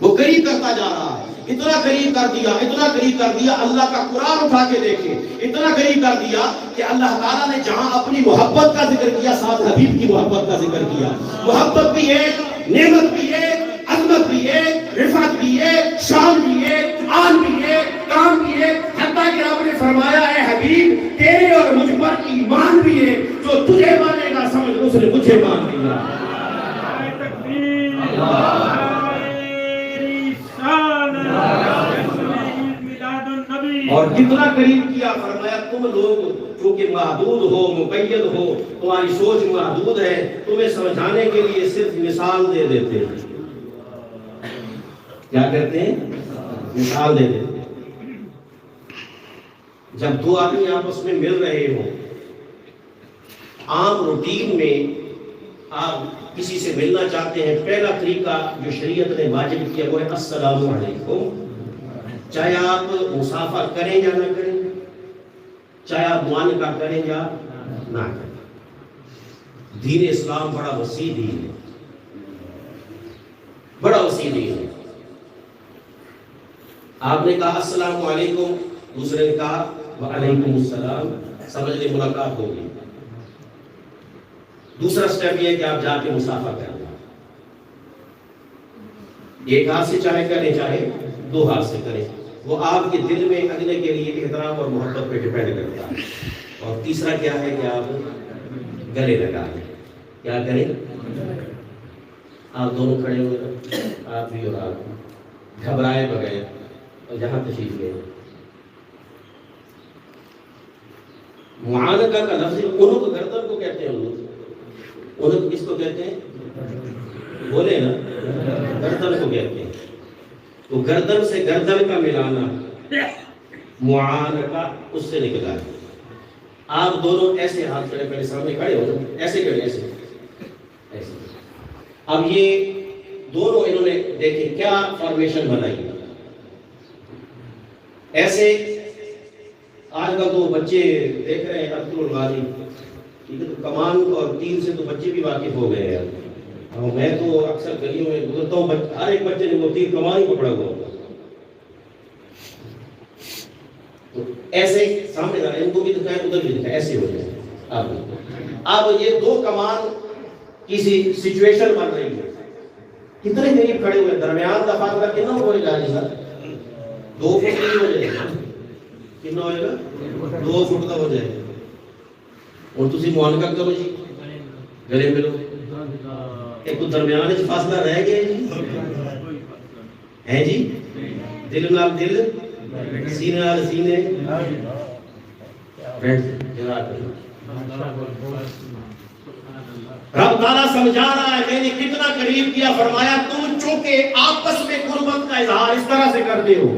وہ قریب کرتا جا رہا ہے. اتنا قریب کر دیا، اتنا قریب کر دیا. اللہ کا قرآن اٹھا کے دیکھیں، اتنا قریب کر دیا کہ اللہ تعالیٰ نے جہاں اپنی محبت کا ذکر کیا، ساتھ حبیب کی محبت کا ذکر کیا. محبت بھی ایک، نعمت بھی ایک، عظمت بھی ایک، رفعت بھی ایک، شان بھی ایک، آن بھی ایک، کام بھی ایک. حتیٰ کہ آپ نے فرمایا ہے حبیب تیرے اور مجھ پر ایمان بھی ہے، جو تجھے مانے گا سمجھ اس نے مجھے مان لیا. اور کتنا قریب کیا؟ فرمایا تم لوگ چونکہ محدود ہو، مقید ہو، تمہاری سوچ محدود ہے، تمہیں سمجھانے کے لیے صرف مثال دے دیتے ہیں. کیا کہتے ہیں؟ مثال دے دیتے ہیں. جب دو آدمی آپس میں مل رہے ہوں، عام روٹین میں آپ کسی سے ملنا چاہتے ہیں، پہلا طریقہ جو شریعت نے واجب کیا وہ ہے السلام علیکم. چاہے آپ مسافہ کریں یا نہ کریں، چاہے آپ معانقہ کریں یا نہ کریں. دین اسلام بڑا وسیع دین ہے، بڑا وسیع دین ہے. آپ نے کہا السلام علیکم، دوسرے نے کہا وعلیکم السلام، سمجھ لیں ملاقات ہوگی. دوسرا سٹیپ یہ ہے کہ آپ جا کے مسافہ کریں. ایک ہاتھ سے چاہے کریں، چاہے دو ہاتھ سے کریں. وہ آپ کے دل میں اگلے کے لیے احترام اور محبت پہ ڈیپینڈ کرتا ہے. اور تیسرا کیا ہے کہ آپ گلے لگا لیں. کیا کریں؟ آپ دونوں کھڑے ہوئے، آپ بھی اور آپ بھی، گھبرائے بغیر، اور جہاں تشریف گئے. معانقہ کا لفظ انہوں کو گردن کو کہتے ہیں. انہوں کو کس کو کہتے ہیں؟ بولے نا، گردن کو کہتے ہیں. تو گردن سے گردن کا ملانا معانقہ اس سے نکلا ہے. آپ دونوں ایسے ہاتھ کھڑے پہلے سامنے کھڑے ہو، ایسے کھڑے، ایسے ایسے. اب یہ دونوں انہوں نے دیکھیں کیا فارمیشن بنائی. ایسے آج کل تو بچے دیکھ رہے ہیں عبد الغالب، ٹھیک ہے، تو کمان اور تین سے تو بچے بھی واقف ہو گئے ہیں. میں تو اکثر گلیوں میں گزرتا ہوں، ہر ایک بچے نے وہ تیر کمان ہی پکڑا ہوا ہوگا. تو ایسے سامنے ان کو بھی دکھائیں، ادھر بھی دکھائیں، ایسے ہو جائے. اب یہ دو کمان کسی سچویشن بن رہی ہے، کتنے قریب کھڑے ہوئے، درمیان کا فاصلہ کتنا ہوئے گا جی سر؟ 2 فٹ کی ہو جائے گا، کتنا ہوئے گا؟ 2 فٹ کا ہو جائے گا. اور تسی معانقہ کرو جی، گلے ملو، ایک درمیان فاصلہ رہ گیا جی ہے جی، دل نال دل، سینے نال سینے، رب تعالیٰ سمجھا رہا ہے میں نے کتنا قریب کیا. فرمایا تم چونکہ آپس میں قربت کا اظہار اس طرح سے کرتے ہو،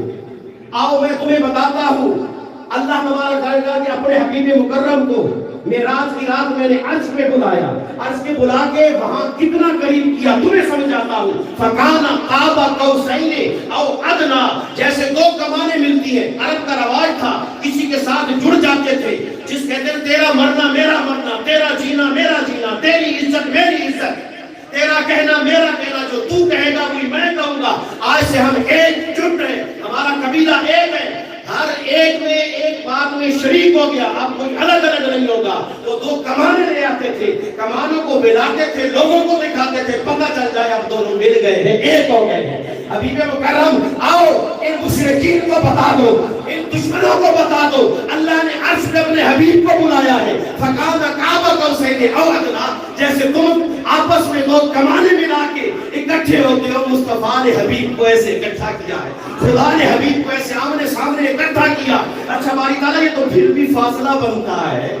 آؤ میں تمہیں بتاتا ہوں. اللہ تبارک تعالیٰ نے اپنے حبیب مکرم کو معراج کی رات میں نے عرش پہ بلایا، عرش پہ بلا کے وہاں کتنا قریب کیا تمہیں سمجھاتا ہوں. فَكَانَ قَابَ قَوْسَيْنِ أَوْ أَدْنَىٰ، جیسے 2 کمانیں ملتی ہیں. عرب کا رواج تھا، کسی کے ساتھ جڑ جاتے تھے، جس کہتے ہیں تیرا مرنا میرا مرنا، تیرا جینا میرا جینا، تیری عزت میری عزت، تیرا کہنا میرا کہنا، جو تو کہے گا وہی میں کہوں گا. آج سے ہم ایک جٹ ہیں، ہمارا قبیلہ ایک ہے، ہر ایک میں ایک بات میں شریک ہو گیا، اب کوئی الگ الگ نہیں ہوگا. وہ 2 کمانیں لے آتے تھے، کمانوں کو ملاتے تھے، لوگوں کو دکھاتے تھے، پتہ چل جائے اب دونوں مل گئے ہیں، ایک ہو گئے ہیں. حبیب مکرم آؤ ان مشرکین کو بتا دو، ان دشمنوں کو بتا دو، اللہ نے عرش پہ اپنے حبیب کو بلایا ہے. فَكَانَ قَابَ قَوْسَيْنِ أَوْ أَدْنَىٰ، جیسے تم آپس میں 2 کمانیں ملا کے اکٹھے ہوتے ہو. مصطفیٰ نے حبیب کو ایسے اکٹھا کیا ہے، خدا نے حبیب کو ایسے آمنے سامنے اکٹھا کیا. اچھا باری تعالیٰ یہ تو پھر بھی فاصلہ بنتا ہے،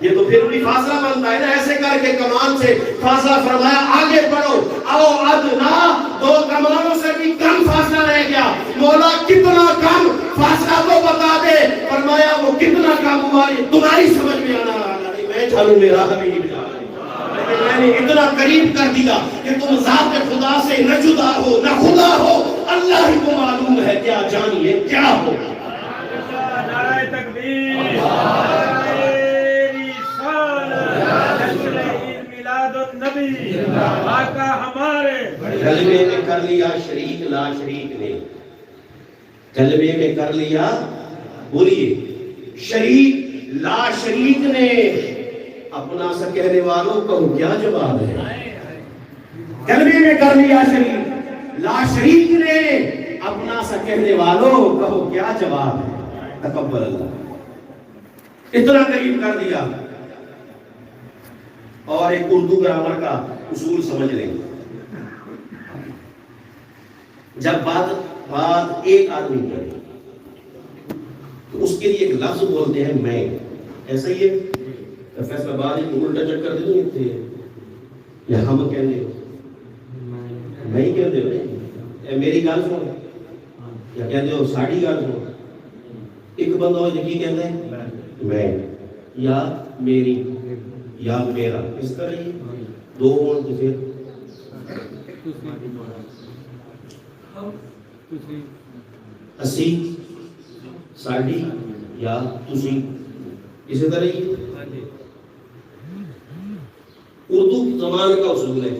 یہ تو پھر بھی فاصلہ بنتا ہے نا. ایسے کر کے کمان سے فاصلہ فرمایا آگے بڑھو. او ادنا، 2 کمانوں سے بھی کم فاصلہ رہ گیا. مولا کتنا کم فاصلہ تو بتا دے. فرمایا وہ کتنا کم ہوا یہ تمہاری سمجھ میں آنا نہیں، میں چلوں میرا حبیب جا، لیکن میں نے اتنا قریب کر دیا کہ تم ذات خدا سے نہ جدا ہو نہ خدا ہو. اللہ ہی کو معلوم ہے کیا جانیے کیا ہو. نعرہ تکبیر، نعرہ رسالت، عید میلاد النبی، آقا ہمارے. کلمے میں کر لیا شریک لا شریک نے، کلمے میں کر لیا، بولیے شریک لا شریک نے. اپنا سا کہنے والوں کو کیا جواب ہے؟ کلمے میں کر لیا شریک لا شریک نے، اپنا سا کہنے والوں کہو کیا جواب ہے. تقبل اللہ، اتنا قریب کر دیا. اور ایک اردو گرامر کا اصول سمجھ لیں، جب بات ایک آدمی کرے تو اس کے لیے ایک لفظ بولتے ہیں میں. ایسا ہی ہے فیصلہ بات ایک الٹا چکر دے نہیں تھے، یا ہم کہنے میں ہی کہتے ہو میری گل سن، یا کہتے ہو ساڑی گل سن. ایک بندہ ہو جی کہتے ہیں میں، یا میری، یا میرا، اس طرح ہی 2 ہوں تو پھر اسی، ساڑی، یا تسی، اسی طرح ہی. اردو زبان کا اصول ہے،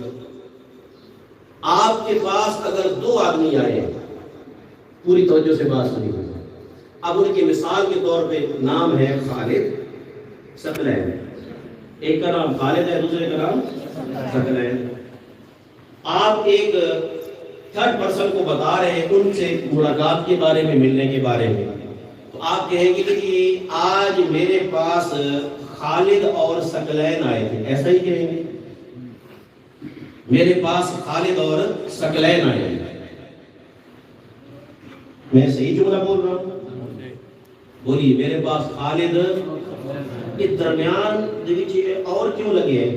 آپ کے پاس اگر 2 آدمی آئے ہیں، پوری توجہ سے بات سنی، اب ان کی مثال کے طور پہ نام ہے خالد، ثقلین. ایک کا نام خالد ہے، دوسرے کا نام ثقلین. آپ ایک 3rd پرسن کو بتا رہے ہیں ان سے ملاقات کے بارے میں، ملنے کے بارے میں. تو آپ کہیں گے کہ آج میرے پاس خالد اور ثقلین آئے تھے، ایسا ہی کہیں گے، میرے پاس خالد اور ثقلین آئے ہیں. میں صحیح جملہ بول رہا ہوں؟ بولیے میرے پاس خالد، کے درمیان اور کیوں لگے ہیں؟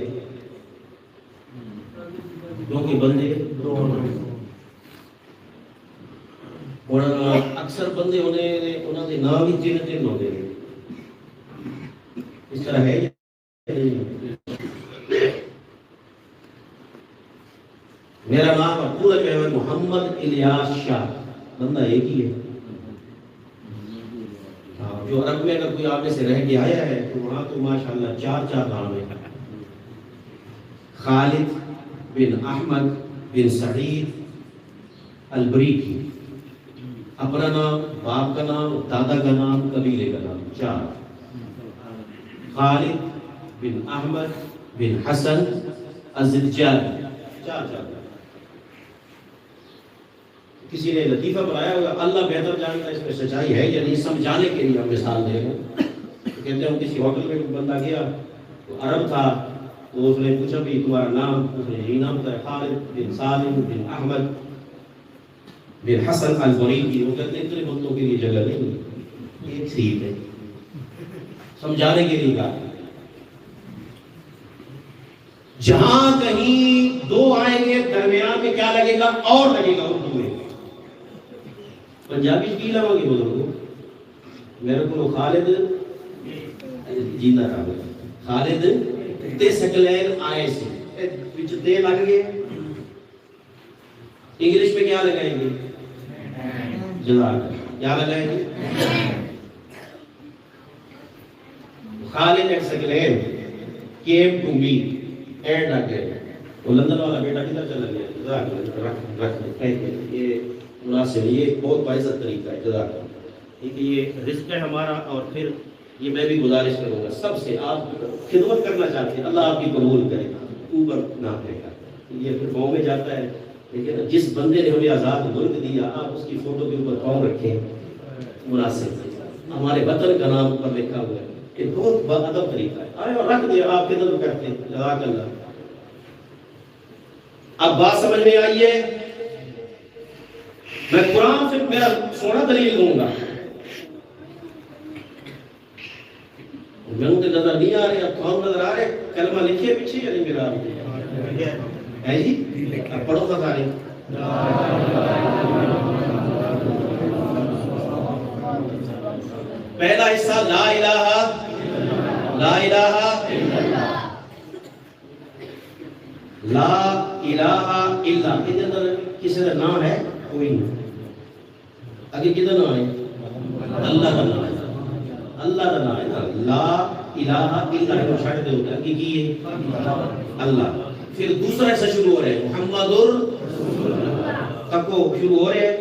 کیونکہ بندے اکثر بندے انہوں نے نام ہی 3 ہوتے ہیں، اس طرح ہے. میرا نام پورا جو ہے محمد الیاس شاہ، بندہ ایک ہی ہے. جو عرب میں اگر کوئی آپ میں سے رہ کے آیا ہے تو وہاں تو ماشاءاللہ 4 نام ہے. خالد بن احمد بن سعید البریکی، اپنا نام، باپ کا نام، دادا کا نام، قبیلے کا نام، 4. خالد بن احمد بن حسن الزلجانی. چار. کسی نے لطیفہ بنایا ہوگا, اللہ بہتر جانتا ہے اس میں سچائی ہے یا نہیں, سمجھانے کے لیے ہم مثال دے رہے ہیں. کہتے ہیں کسی ہوٹل میں بندہ گیا, وہ عرب تھا, تو اس نے پوچھا بھی تمہارا نام, اس نے یہی نام بتایا, خالد بن سالم بن احمد بن حسن البریدی. وہ کہتے ہیں اتنے بندوں کے لیے جگہ نہیں, ایک سیٹ ہے, سمجھانے کے لیے کہا. جہاں کہیں دو آئیں گے درمیان میں کیا لگے گا, اور لگے گا اردو میں. پنجابی کی لگو گے بزرگوں, میرے کو خالد جینا رہا, خالد تے سکلین آئے سے وچ دے لگ گئے. انگلش میں کیا لگائیں گے, جزاک, کیا لگائیں گے, خالد ایک Saqlain came to me and لگ گئے. وہ لندن والا بیٹا کدھر چلا گیا, جزاک رکھ یہ مناسب, یہ بہت باعزت طریقہ ہے. جزاک ٹھیک ہے, یہ رزق ہے ہمارا. اور پھر یہ میں بھی گزارش کروں گا سب سے, آپ خدمت کرنا چاہتے ہیں, اللہ آپ کی قبول کرے, اوپر نہ کرے گا. یہ پھر قوم میں جاتا ہے, لیکن جس بندے نے ہمیں آزاد ملک دیا, آپ اس کی فوٹو کے اوپر قوم رکھیں, مناسب. ہمارے وطن کا نام پر لکھا ہوا ہے, یہ بہت بادب طریقہ ہے. آئے اور رکھ دیا, آپ خدمت کرتے ہیں. جزاک اللہ. اب بات سمجھ میں آئی ہے. میں قرآن سے میرا سونا دلیل دوں گا, میں ان کے نظر نہیں آ رہے, اب کون نظر آ رہے, کلمہ لکھیے پیچھے یا نہیں میرا ہے جی, اب پڑھو گا سارے. پہلا حصہ لا الہ لا الہ الا. ادھر کسی کا نام ہے کوئی نہیں, آگے کدھر نام ہے, اللہ کا نام ہے, اللہ کا نام ہے نا. لا الہ الا کو چھڑ دے ہوتا ہے کہ یہ اللہ. پھر دوسرا ایسا شروع ہو رہا ہے محمد تک کو شروع ہو رہے ہیں.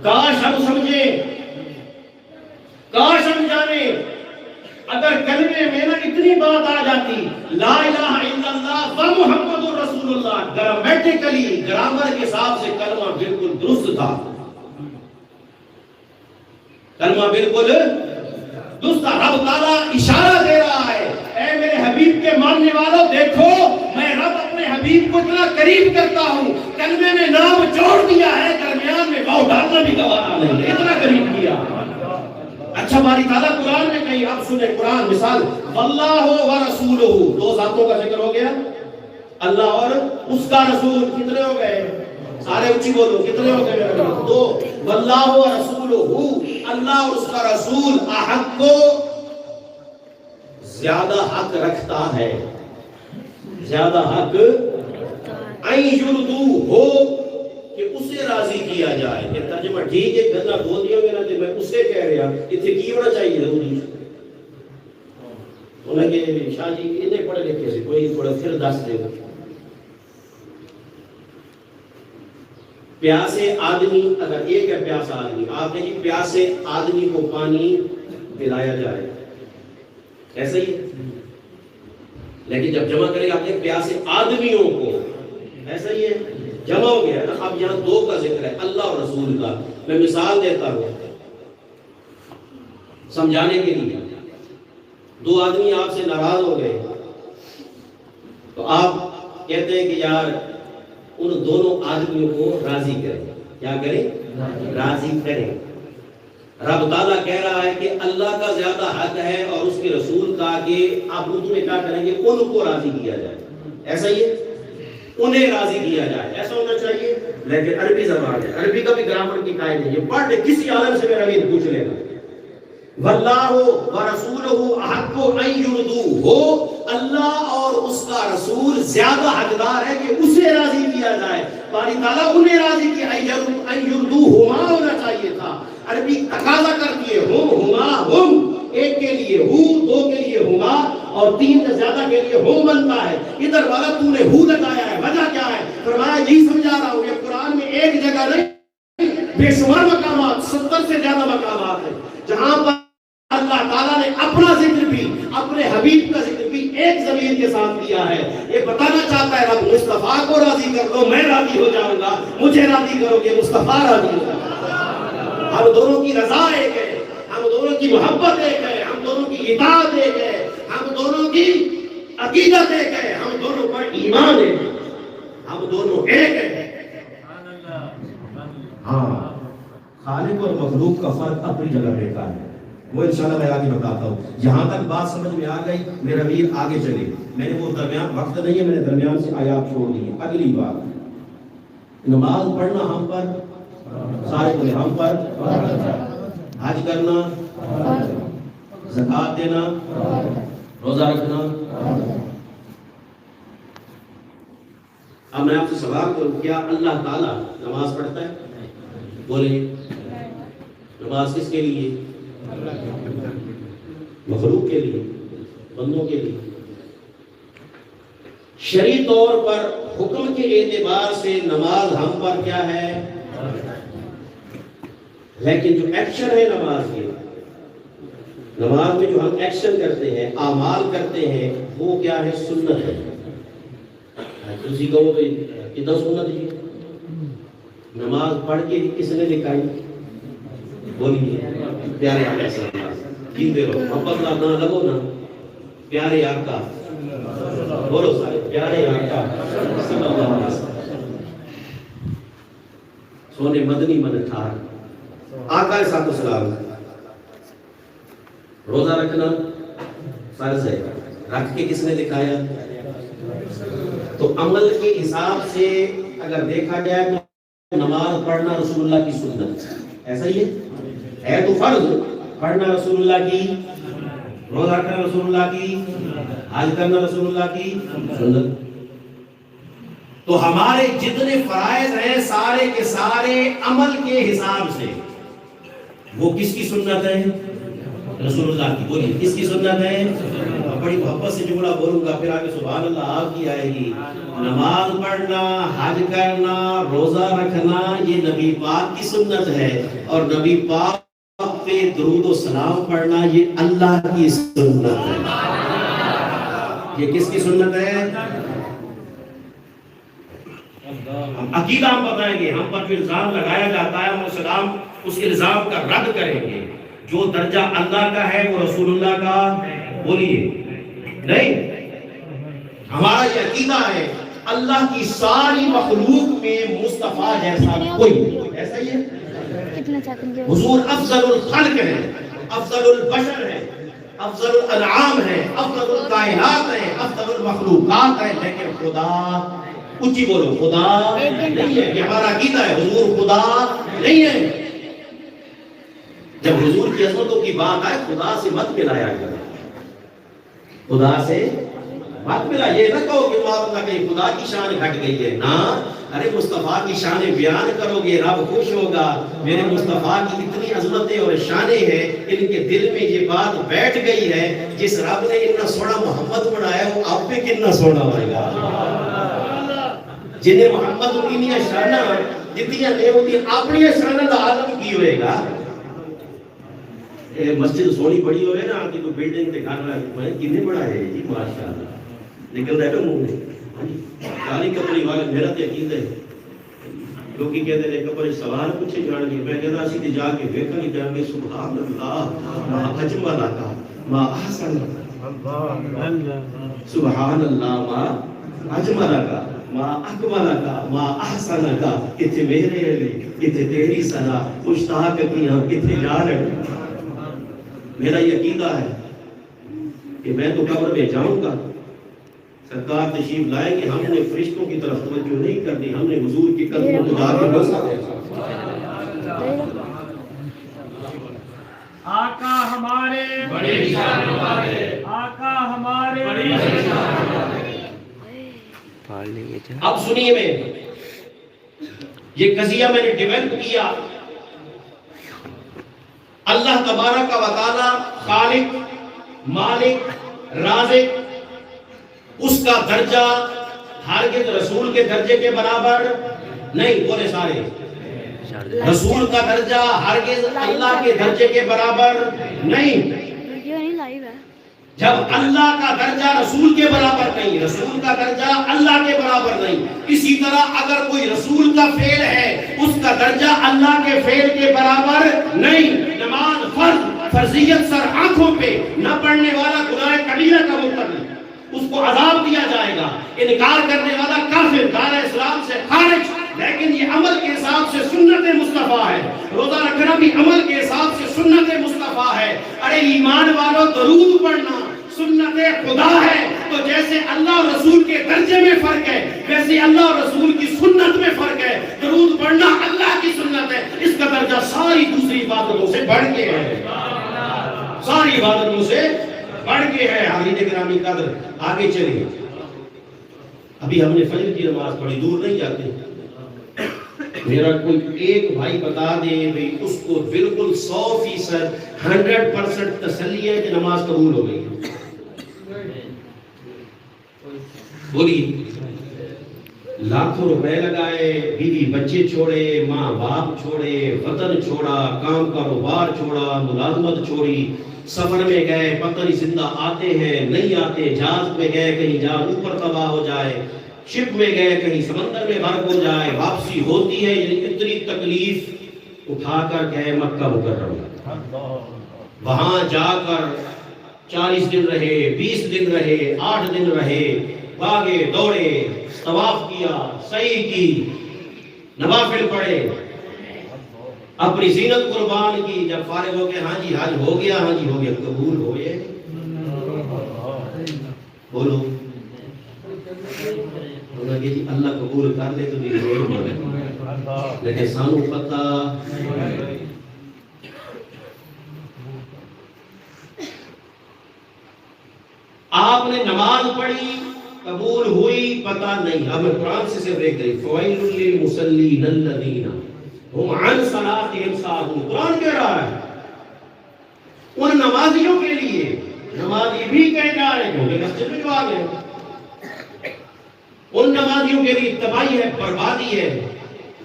کاش ہم سمجھیں, کاش ہم جانے, اگر کلمے میں نا اتنی بات آ جاتی, لا الہ الا اللہ و محمد رسول اللہ, گرامیٹیکلی گرامر کے حساب سے کلمہ بالکل درست تھا, کلمہ بالکل درست تھا. رب تعالیٰ اشارہ دے رہا ہے, اے میرے حبیب کے ماننے والوں دیکھو, میں رب اپنے حبیب کو اتنا قریب کرتا ہوں, کلمے میں نام جوڑ دیا ہے, درمیان میں واو ڈالنا بھی گوارا نہیں, اتنا قریب کیا. اچھا باری تعالیٰ قرآن میں کہیں, آپ سنیں قرآن, مثال واللہ و رسولہ, دو ذاتوں کا ذکر ہو گیا, اللہ اور اس کا رسول. کتنے ہو گئے, سارے اچھی بولو, کتنے ہو گئے میرے بھائی, دو. واللہ و رسولہ, اللہ اور اس کا رسول احق کو زیادہ حق رکھتا ہے, زیادہ حق این یردو ہو کہ اسے راضی کیا جائے. یہ ترجمہ ٹھیک ہے, گندہ بول دیا میرا, میں اسے کہہ رہا, اتنے کی ہونا چاہیے ضروری. انہیں کہ شاہ جی انہیں پڑھے لکھے سے کوئی تھوڑا پھر دس دے گا. پیاسے آدمی, اگر ایک ہے پیاسا آدمی, آپ نے جی پیاسے آدمی کو پانی پلایا جائے, ایسا ہی ہے, لیکن جب جمع کرے گا اپنے پیاسے آدمیوں کو, ایسا ہی ہے, جمع ہو گیا نا. اب یہاں دو کا ذکر ہے, اللہ اور رسول کا. میں مثال دیتا ہوں سمجھانے کے لیے. دو آدمی آپ سے ناراض ہو گئے, تو آپ کہتے ہیں کہ یار ان دونوں آدمیوں کو راضی کریں. کیا کریں, راضی کریں. رب تعالیٰ کہہ رہا ہے کہ اللہ کا زیادہ حق ہے اور اس کے رسول کا, کہ آپ اردو میں کیا کریں گے, ان کو راضی کیا جائے. ایسا ہی ہے, انہیں راضی کیا جائے, ایسا ہونا چاہیے. لیکن عربی زبان ہے, عربی کا بھی گرامر کی قاعدہ ہے, یہ پڑھ لے, کسی عالم سے میرا بھی پوچھ لینا. واللہ و رسولہ احق ان یرضوہ, اللہ اور اس کا رسول زیادہ حقدار ہے کہ اسے راضی کیا جائے. باری تعالیٰ انہیں راضی کیا, ان یرضوہما ہونا چاہیے تھا. عربی تقاضا کرتی ہے ہما ہم, ایک کے لیے ہو, دو کے لیے ہما, اور تین سے زیادہ کے لیے ہم بنتا ہے. ادھر والا تو نے ہو لگایا ہے, وجہ کیا ہے؟ فرمایا یہی سمجھا رہا ہوں, یہ قرآن میں ایک جگہ نہیں, بے شمار مقامات, 70 سے زیادہ مقامات ہیں جہاں پر اللہ تعالیٰ نے اپنا ذکر بھی, کر لو میں راضی ہو جاؤں گا، مجھے راضی کرو گے مصطفیٰ راضی ہو جائے گا۔ ہم دونوں کی رضا ایک ہے، ہم دونوں کی محبت ایک ہے، ہم دونوں کی اطاعت ایک ہے، ہم دونوں کی عقیدت ایک ہے، ہم دونوں پر ایمان ایک ہے، ہم دونوں ایک ہیں۔ ہاں خالق اور مخلوق کا فرق اپنی جگہ بیکار ہے، وہ انشاءاللہ میں آگے بتاتا ہوں۔ جہاں تک بات سمجھ میں آ گئی میرا ویر آگے چلے، میں نے وہ درمیان وقت نہیں ہے، میں نے درمیان سے آیات چھوڑ دی ہے۔ اگلی بات، نماز پڑھنا ہم پر، سارے بولے ہم پر، حج کرنا، زکوٰۃ دینا، روزہ رکھنا۔ اب میں آپ سے سوال کروں، کیا اللہ تعالیٰ نماز پڑھتا ہے؟ بولے نماز کس کے لیے؟ مخلوق کے لیے، بندوں کے لیے۔ شرعی طور پر حکم کے اعتبار سے نماز ہم پر کیا ہے؟ لیکن جو ایکشن ہے نماز کے، نماز میں جو ہم ایکشن کرتے ہیں، اعمال کرتے ہیں، وہ کیا ہے؟ سنت ہے۔ کسی کو کتنا سنت ہے؟ نماز پڑھ کے کس نے دکھائی؟ بولیے پیارے آقا صلی اللہ علیہ وسلم، جیتے رہو، محبت نہ لگو نا، پیارے آقا بولو سارے، پیارے آقا صلی اللہ علیہ وسلم، سونے مدنی من ٹھار آقا علیہ السلام۔ روزہ رکھنا فرض ہے، رکھ کے کس نے دکھایا؟ تو عمل کے حساب سے اگر دیکھا جائے تو نماز پڑھنا رسول اللہ کی سنت، ایسا ہی ہے تو فرض، پڑھنا رسول اللہ کی، روزہ رکھنا رسول اللہ کی، حج کرنا رسول اللہ کی سنت۔ تو ہمارے جتنے فرائض ہیں سارے کے سارے عمل کے حساب سے وہ کس کی سنت ہے؟ رسول اللہ کی۔ بولیے کس کی سنت ہے؟ بڑی محبت سے جملہ بولوں گا، پھر آگے سبحان اللہ آپ کی آئے گی۔ نماز پڑھنا، حج کرنا، روزہ رکھنا، یہ نبی پاک کی سنت ہے، اور نبی پاک پہ درود و سلام پڑھنا یہ اللہ کی سنت ہے۔ یہ کس کی سنت ہے؟ عقیدہ ہم بتائیں گے، ہم پر جو الزام لگایا جاتا ہے ہم السلام اس الزام کا رد کریں گے۔ جو درجہ اللہ کا ہے وہ رسول اللہ کا بولیے نہیں۔ ہمارا یہ عقیدہ ہے اللہ کی ساری مخلوق میں مصطفیٰ جیسا کوئی نہیں، ایسا ہی ہے۔ حضور افضل الخلق ہے، افضل البشر ہے، افضل الانعام ہے، افضل الکائنات ہے، افضل المخلوقات ہے، لیکن خدا، اونچی بولو، خدا نہیں ہے۔ یہ ہمارا عقیدہ ہے، حضور خدا نہیں ہے۔ جب حضور کی عظمتوں کی بات آئے خدا سے مت ملایا کرے، خدا سے مت ملا۔ یہ نہ کہو کہ اللہ کہ خدا کی شان گھٹ گئی ہے، نا، ارے مصطفیٰ کی شان بیان کرو گے رب خوش ہوگا۔ میرے مصطفیٰ کی اتنی عظمتیں اور شانیں ہیں، ان کے دل میں یہ بات بیٹھ گئی ہے، جس رب نے اتنا سونا محمد بنایا وہ آپ پہ کتنا سونا ہوئے گا۔ جنہیں محمد انہی شانہ جتنی لے ہوتی اپنی شانہ دا عالم کی ہوئے گا۔ مسجد سونی بڑی ہوئے نا، آپ کی کوئی بلڈنگ دے گھر رہا ہے، کتنے بڑا ہے جی ماشاءاللہ، نکل رہے تو منہ میں کالی کپڑی والے، میرا تے عقیدہ ہے۔ لوگ کہتے ہیں کپڑے سوال پوچھے جان گے، میں کہتا اسی تے جا کے دیکھا کہ جان گے سبحان اللہ ما اجمل کا ما احسن، سبحان اللہ ما اجمل کا ما اکمل کا ما احسن کا، کتنے میرے علی کتنے تیری ثنا، مشتاق کیاں کتنے جان۔ میرا یہ عقیدہ ہے کہ میں تو قبر میں جاؤں گا، سرکار تشریف لائیں گے، ہم نے فرشتوں کی طرف توجہ نہیں کرنی، ہم نے حضور کی قدموں کو جا کے بسا ہے۔ آقا ہمارے بڑی شان والے، آقا ہمارے بڑی شان والے۔ اب سنیے، میں یہ قضیہ میں نے ڈیولپ کیا۔ اللہ تبارک و تعالی خالق، مالک، رازق، اس کا درجہ ہرگز رسول کے درجے کے برابر نہیں، بولے سارے، رسول کا درجہ ہرگز اللہ کے درجے کے برابر نہیں۔ جب اللہ کا درجہ رسول کے برابر نہیں، رسول کا درجہ اللہ کے برابر نہیں، اسی طرح اگر کوئی رسول کا فعل ہے اس کا درجہ اللہ کے فعل کے برابر نہیں۔ نماز فرضیت سر آنکھوں پہ نہ پڑھنے والا گناہ کبیرہ کا مرتکب، اس کو عذاب دیا جائے گا۔ انکار کرنے والا کافر، دائرہ اسلام سے خارج، لیکن یہ عمل کے حساب سے سنت مصطفیٰ ہے۔ روزہ رکھنا بھی عمل کے حساب سے سنت مصطفیٰ ہے۔ ارے ایمان والوں، درود پڑھنا سنت خدا ہے، تو جیسے اللہ اور رسول کے درجے میں فرق ہے ویسے اللہ اور رسول کی سنت میں فرق ہے۔ درود پڑھنا اللہ کی سنت ہے، اس کا درجہ ساری دوسری عبادتوں سے بڑھ کے ہے، ساری عبادتوں سے بڑھ کے ہے۔ حاضرین گرامی قدر، آگے چلیے، ابھی ہم نے فجر کی نماز پڑھی، دور نہیں جاتے۔ میرا کوئی ایک بھائی بتا دے بھئی اس کو بالکل 100% 100% تسلی ہے کہ نماز قبول ہو گئی، بولیے۔ لاکھوں روپے لگائے، بیوی بچے چھوڑے، ماں باپ چھوڑے، وطن چھوڑا، کام کاروبار چھوڑا، ملازمت چھوڑی، سفر میں گئے، پتہ نہیں زندہ آتے ہیں نہیں آتے، جہاز میں گئے کہیں جہاز اوپر تباہ ہو جائے، شپ میں گئے کہیں سمندر میں غرق ہو جائے، واپسی ہوتی ہے، یعنی اتنی تکلیف اٹھا کر گئے مکہ مکرمہ، وہاں جا کر 40 دن رہے، 20 دن رہے، 8 دن رہے، بھاگے دوڑے، طواف کیا، سعی کی، نوافل پڑھے، اپنی زینت قربان کی، جب فارغ ہو کے ہاں جی حج ہو گیا، ہاں جی ہو گیا، قبول ہوئے، بولو جی اللہ قبول کر لے تو نہیں ہوئے، لیکن سانو پتہ آپ نے نماز پڑھی قبول ہوئی پتہ نہیں۔ ہمیں قرآن سے صرف ایک گئی فوائل للمصلین الذین ہم عن صلاتہم ساہون، قرآن کہہ رہا ہے ان نمازیوں کے لیے، نمازی بھی کہہ جا رہے ہیں کیونکہ مسجد میں جو آ گئے، ان نمازیوں کے لیے تباہی ہے، بربادی ہے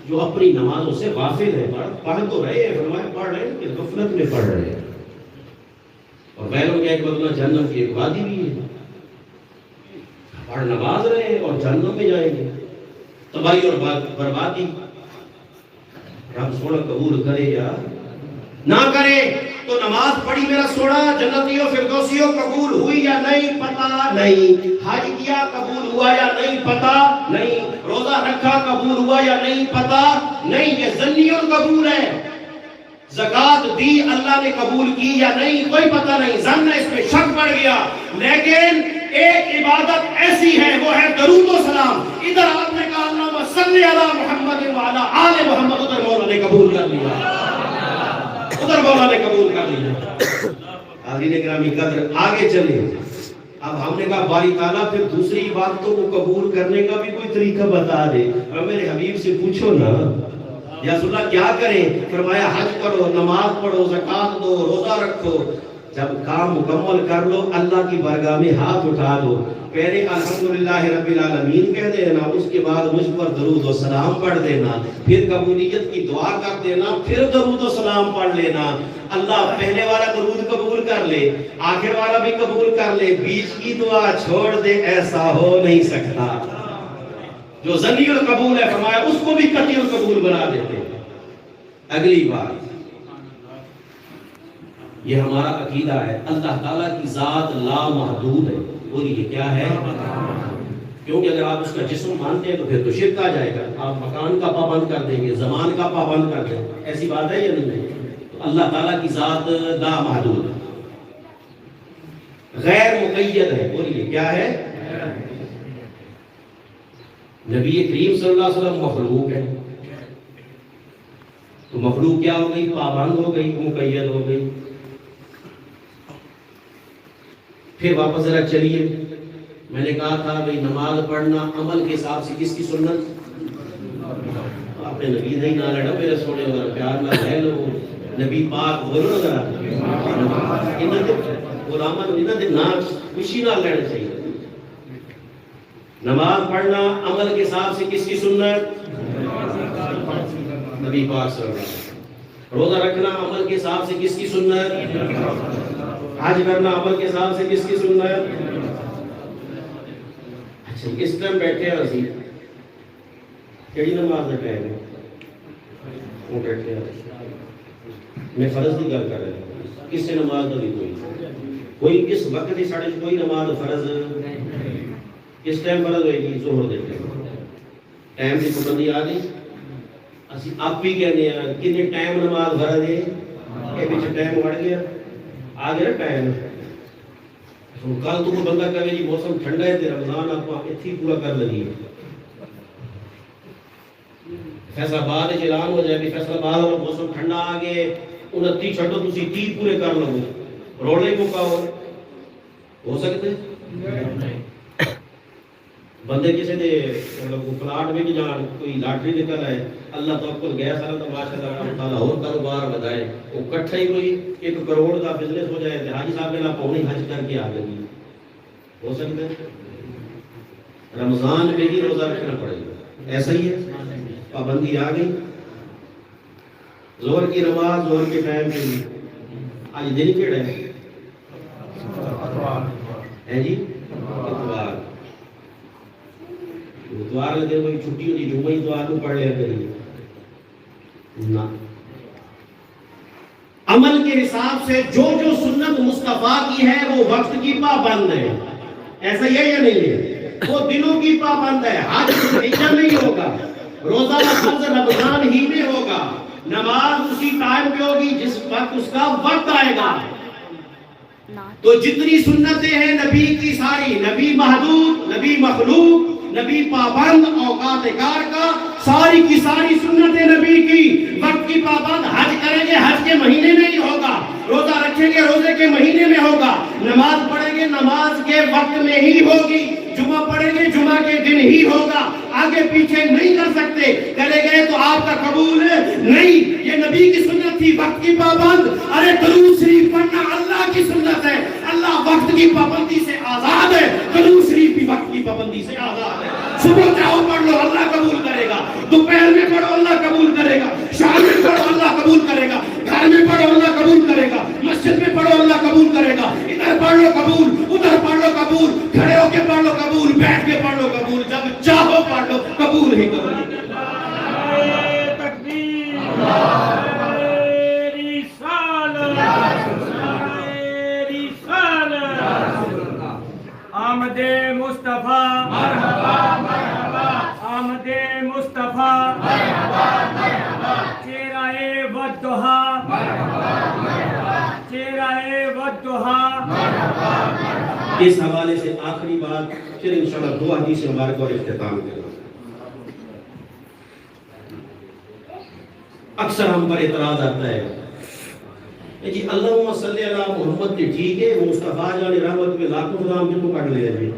جو اپنی نمازوں سے غافل ہے۔ پڑھ تو رہے ہیں، فرمایا پڑھ رہے ہیں کہ غفلت میں پڑھ رہے ہیں، اور ویلوں کے ایک بدلہ جہنم کی ایک وادی بھی ہے، پڑھ نماز رہے ہیں اور جہنم میں جائیں گے، تباہی اور بربادی۔ رب سونا قبول کرے یا نہ کرے، تو نماز پڑھی میرا سونا جنتیوں فردوسیوں قبول ہوئی یا نہیں پتہ نہیں، حج کیا قبول ہوا یا نہیں پتہ نہیں، روزہ رکھا قبول ہوا یا نہیں پتہ نہیں، یہ ظنی قبول ہے، زکوٰۃ دی اللہ نے قبول کی یا نہیں کوئی پتہ نہیں، ظن اس پہ شک پڑ گیا۔ لیکن ایک عبادت ایسی ہے، وہ ہے درود و سلام۔ ادھر آپ نے کہا اللہم صلی علی محمد وعلی آل محمد، ادھر مولا نے قبول کر لیا، ادھر مولا نے قبول کر لیا۔ حاضرین گرامی قدر، آگے چلیں۔ اب ہم نے کہا باری تعالیٰ پھر دوسری عبادتوں کو قبول کرنے کا بھی کوئی طریقہ بتا دے۔ اور میرے حبیب سے پوچھو نا یا رسول اللہ کیا کریں؟ فرمایا حج کرو، نماز پڑھو، زکوٰۃ دو، روزہ رکھو۔ جب کام مکمل کر لو اللہ کی بارگاہ میں ہاتھ اٹھا دو، پہلے الحمدللہ رب العالمین کہہ دینا، اس کے بعد مجھ پر درود و سلام پڑھ دینا، پھر قبولیت کی دعا کر دینا، پھر درود و سلام پڑھ لینا۔ اللہ پہلے والا درود قبول کر لے، آخر والا بھی قبول کر لے، بیچ کی دعا چھوڑ دے، ایسا ہو نہیں سکتا۔ جو ظنی القبول ہے فرمایا اس کو بھی قطعی القبول بنا دیتے۔ اگلی بات، یہ ہمارا عقیدہ ہے، اللہ تعالیٰ کی ذات لا محدود ہے۔ بولیے کیا ہے؟ کیونکہ اگر آپ اس کا جسم مانتے ہیں تو پھر تو شرک آ جائے گا، آپ مکان کا پابند کر دیں گے، زمان کا پابند کر دیں گے، ایسی بات ہے یا نہیں؟ تو اللہ تعالیٰ کی ذات لا محدود ہے، غیر مقید ہے۔ بولیے کیا ہے؟ نبی کریم صلی اللہ علیہ وسلم مخلوق ہے، تو مخلوق کیا ہو گئی؟ پابند ہو گئی، مقید ہو گئی۔ پھر واپس ذرا چلیے، میں نے کہا تھا بھئی نماز پڑھنا عمل کے حساب سے کس کی سنت؟ آپ نے نبی نہیں نہ لڑا میرے سونے ذرا پیار نہ ہے لو نبی پاک بولو ذرا، غلامہ نہ خوشی نہ لڑنا چاہیے۔ نماز پڑھنا عمل کے حساب سے کس کی سنت؟ نبی پاک صلی اللہ علیہ وسلم۔ روزہ رکھنا عمل کے حساب سے کس کی سنت؟ حج کرنا عمل کے حساب سے کس کی سنت؟ اچھا اس ٹائم بیٹھے ہیں اسی کیڑی نماز کا ٹائم ہے وہ بیٹھے ہیں میں فرض کی گل کر رہا ہوں کس سے نماز کا بھی کوئی اس وقت ہی ساڑھے کوئی نماز فرض کس ٹائم فرض ہوئے گی؟ ظہر دے ٹائم کی پابندی آ گئی اسی آپ بھی کہنے ہیں کتنے ٹائم نماز فرض ہے یہ پیچھے ٹائم بڑھ گیا آ گیا ٹائم کل تو کوئی بندہ کہے جی موسم ٹھنڈا ہے تے رمضان آپ کو اتھی پورا کر لگی فیصل آباد اعلان ہو جائے کہ فیصل آباد والا موسم ٹھنڈا آ گئے 29 چھٹو تسی 30 پورے کر لو روڑے کو کہو ہو سکتے بندے کسی دے پلاٹ میں جان کوئی لاٹری نکل ہے اللہ توکل گیا سارا تو ماشاءاللہ تعالی اور کاروبار بدائے وہ کٹھا ہی کوئی 1 کروڑ کا بزنس ہو جائے تے حاجی صاحب نے پونی حج کر کے آ گئی ہو سکتا ہے رمضان میں ہی روزہ رکھنا پڑے گا ایسا ہی ہے پابندی آ گئی ظہر کی نماز ظہر کے ٹائم پہ آج دن کیڑا ہے جی اتوار اتوار کے دن کوئی چھٹی ہوتی جمعہ اتوار کو پڑھ لیا کریے نہ عمل کے حساب سے جو جو سنت مصطفیٰ کی ہے وہ وقت کی پابند ہے ایسا یہ یا نہیں ہے وہ دنوں کی پابند ہے حج ہجر نہیں ہوگا روزہ فرض رمضان ہی میں ہوگا نماز اسی ٹائم پہ ہوگی جس وقت اس کا وقت آئے گا تو جتنی سنتیں ہیں نبی کی ساری نبی محدود نبی مخلوق نبی پابند اوقات کار کا ساری کی ساری سنتیں نبی کی وقت کی پابند حج کریں گے حج کے مہینے میں ہی ہوگا روزہ رکھیں گے روزے کے مہینے میں ہوگا نماز پڑھیں گے نماز کے وقت میں ہی ہوگی جمعہ پڑھیں گے جمعہ کے دن ہی ہوگا آگے پیچھے نہیں کر سکتے کرے گئے تو آپ کا قبول نہیں یہ نبی کی سنت تھی وقت کی پابند ارے درود شریف پڑھنا اللہ کی سنت ہے اللہ وقت کی پابندی سے آزاد ہے درود شریف بھی وقت کی پابندی سے آزاد ہے صبح چاہو پڑھ لو اللہ قبول کرے گا دوپہر میں پڑھو اللہ قبول کرے گا شام میں پڑھو اللہ قبول کرے گا گھر میں پڑھو اللہ قبول کرے گا مسجد میں پڑھو اللہ قبول کرے گا ادھر پڑھ لو قبول ادھر پڑھ لو قبول کھڑے ہو کے پڑھ لو قبول بیٹھ کے پڑھ لو قبول جب چاہو پڑھ لو قبول ہی قبول تکبیر آمد مصطفیٰ مرحبا مرحبا آمد مصطفیٰ مرحبا مرحبا چہرہ والضحا مرحبا مرحبا چہرہ والضحا مرحبا مرحبا اس حوالے سے آخری بات پھر انشاءاللہ 2 حدیث مبارک اور اختتام کرنا اکثر ہم پر اعتراض آتا ہے جی اللہم صلی علی محمد تے ٹھیک ہے مصطفیٰ جان رحمت میں لاکھوں نام جن کو کٹ لیا جی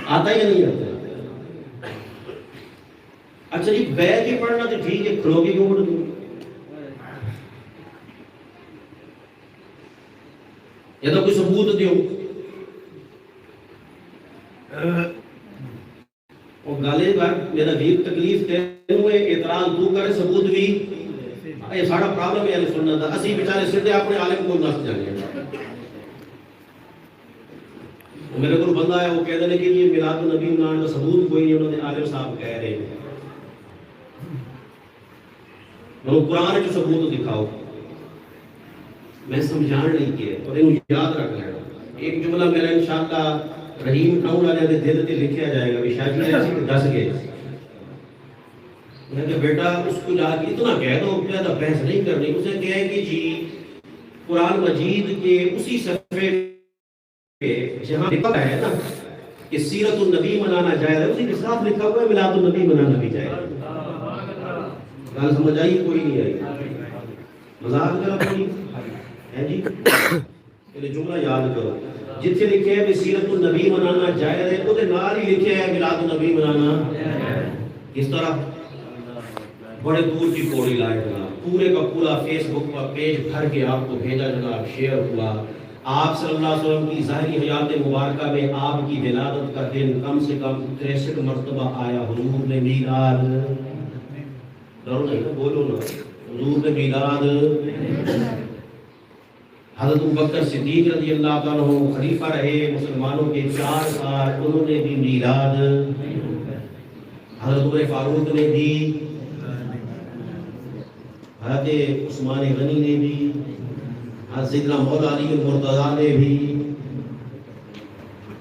آتا ہی نہیں آتا اچھا جی بیٹھ کے پڑھنا تو ٹھیک ہے کھلو کے کیوں پڑھ دوں یا تو کوئی ثبوت دیو اور گالے بار میرا ویر تکلیف تینوں ہے اعتراض تو کرے ثبوت بھی یہ ساڑا پرابلم ہے سننا تھا اسی بیچارے سدھے اپنے عالم کو نس جانے میرے کو بندہ ہے وہ کہہ دینے کہ یہ میلاد النبی منانے کا ثبوت کوئی نہیں انہوں نے عالم صاحب کہہ رہے ہیں میں قرآن جو ثبوت دکھاؤ میں سمجھان نہیں کیا اور انہوں یاد رکھ لینا ایک جملہ میرا انشاءاللہ رحیم ٹاؤن والے دے دل تے لکھیا جائے گا شاہ جی ایسی دس گئے میں کہ بیٹا اس کو جا کے اتنا کہہ دو زیادہ بحث نہیں کرنی اسے کہے کہ جی قرآن مجید کے اسی صفحے پہ جہاں لکھا ہے نا کہ سیرت النبی منانا جائز ہے اسی کے ساتھ لکھا ہوا ہے میلاد النبی منانا بھی جائز ہے گل سمجھ آئی کوئی نہیں آئی مذاق کرا کوئی ہے جی پہلے جملہ یاد کرو جتنے لکھے ہیں کہ سیرت النبی منانا جائز ہے وہ نال ہی لکھے ہیں میلاد النبی منانا اس طرح بڑے دور کی کوڑی لائے جناب پورے کا پورا فیس بک پر پیج بھر کے آپ کو بھیجا جناب شیئر ہوا آپ صلی اللہ علیہ وسلم کی ظاہری حیات مبارکہ میں آپ کی ولادت کا دن کم سے کم 63 مرتبہ آیا حضور نے میلاد ڈرو نہیں نا، بولو نا حضور نے میلاد، حضرت ابوبکر صدیق رضی اللہ تعالیٰ عنہ خلیفہ رہے مسلمانوں کے 4 سال، انہوں نے بھی میلاد، حضرت عمر فاروق نے بھی، حضرت عثمان غنی نے بھی، حضرت سیدنا مولا علی المرتضیٰ نے بھی،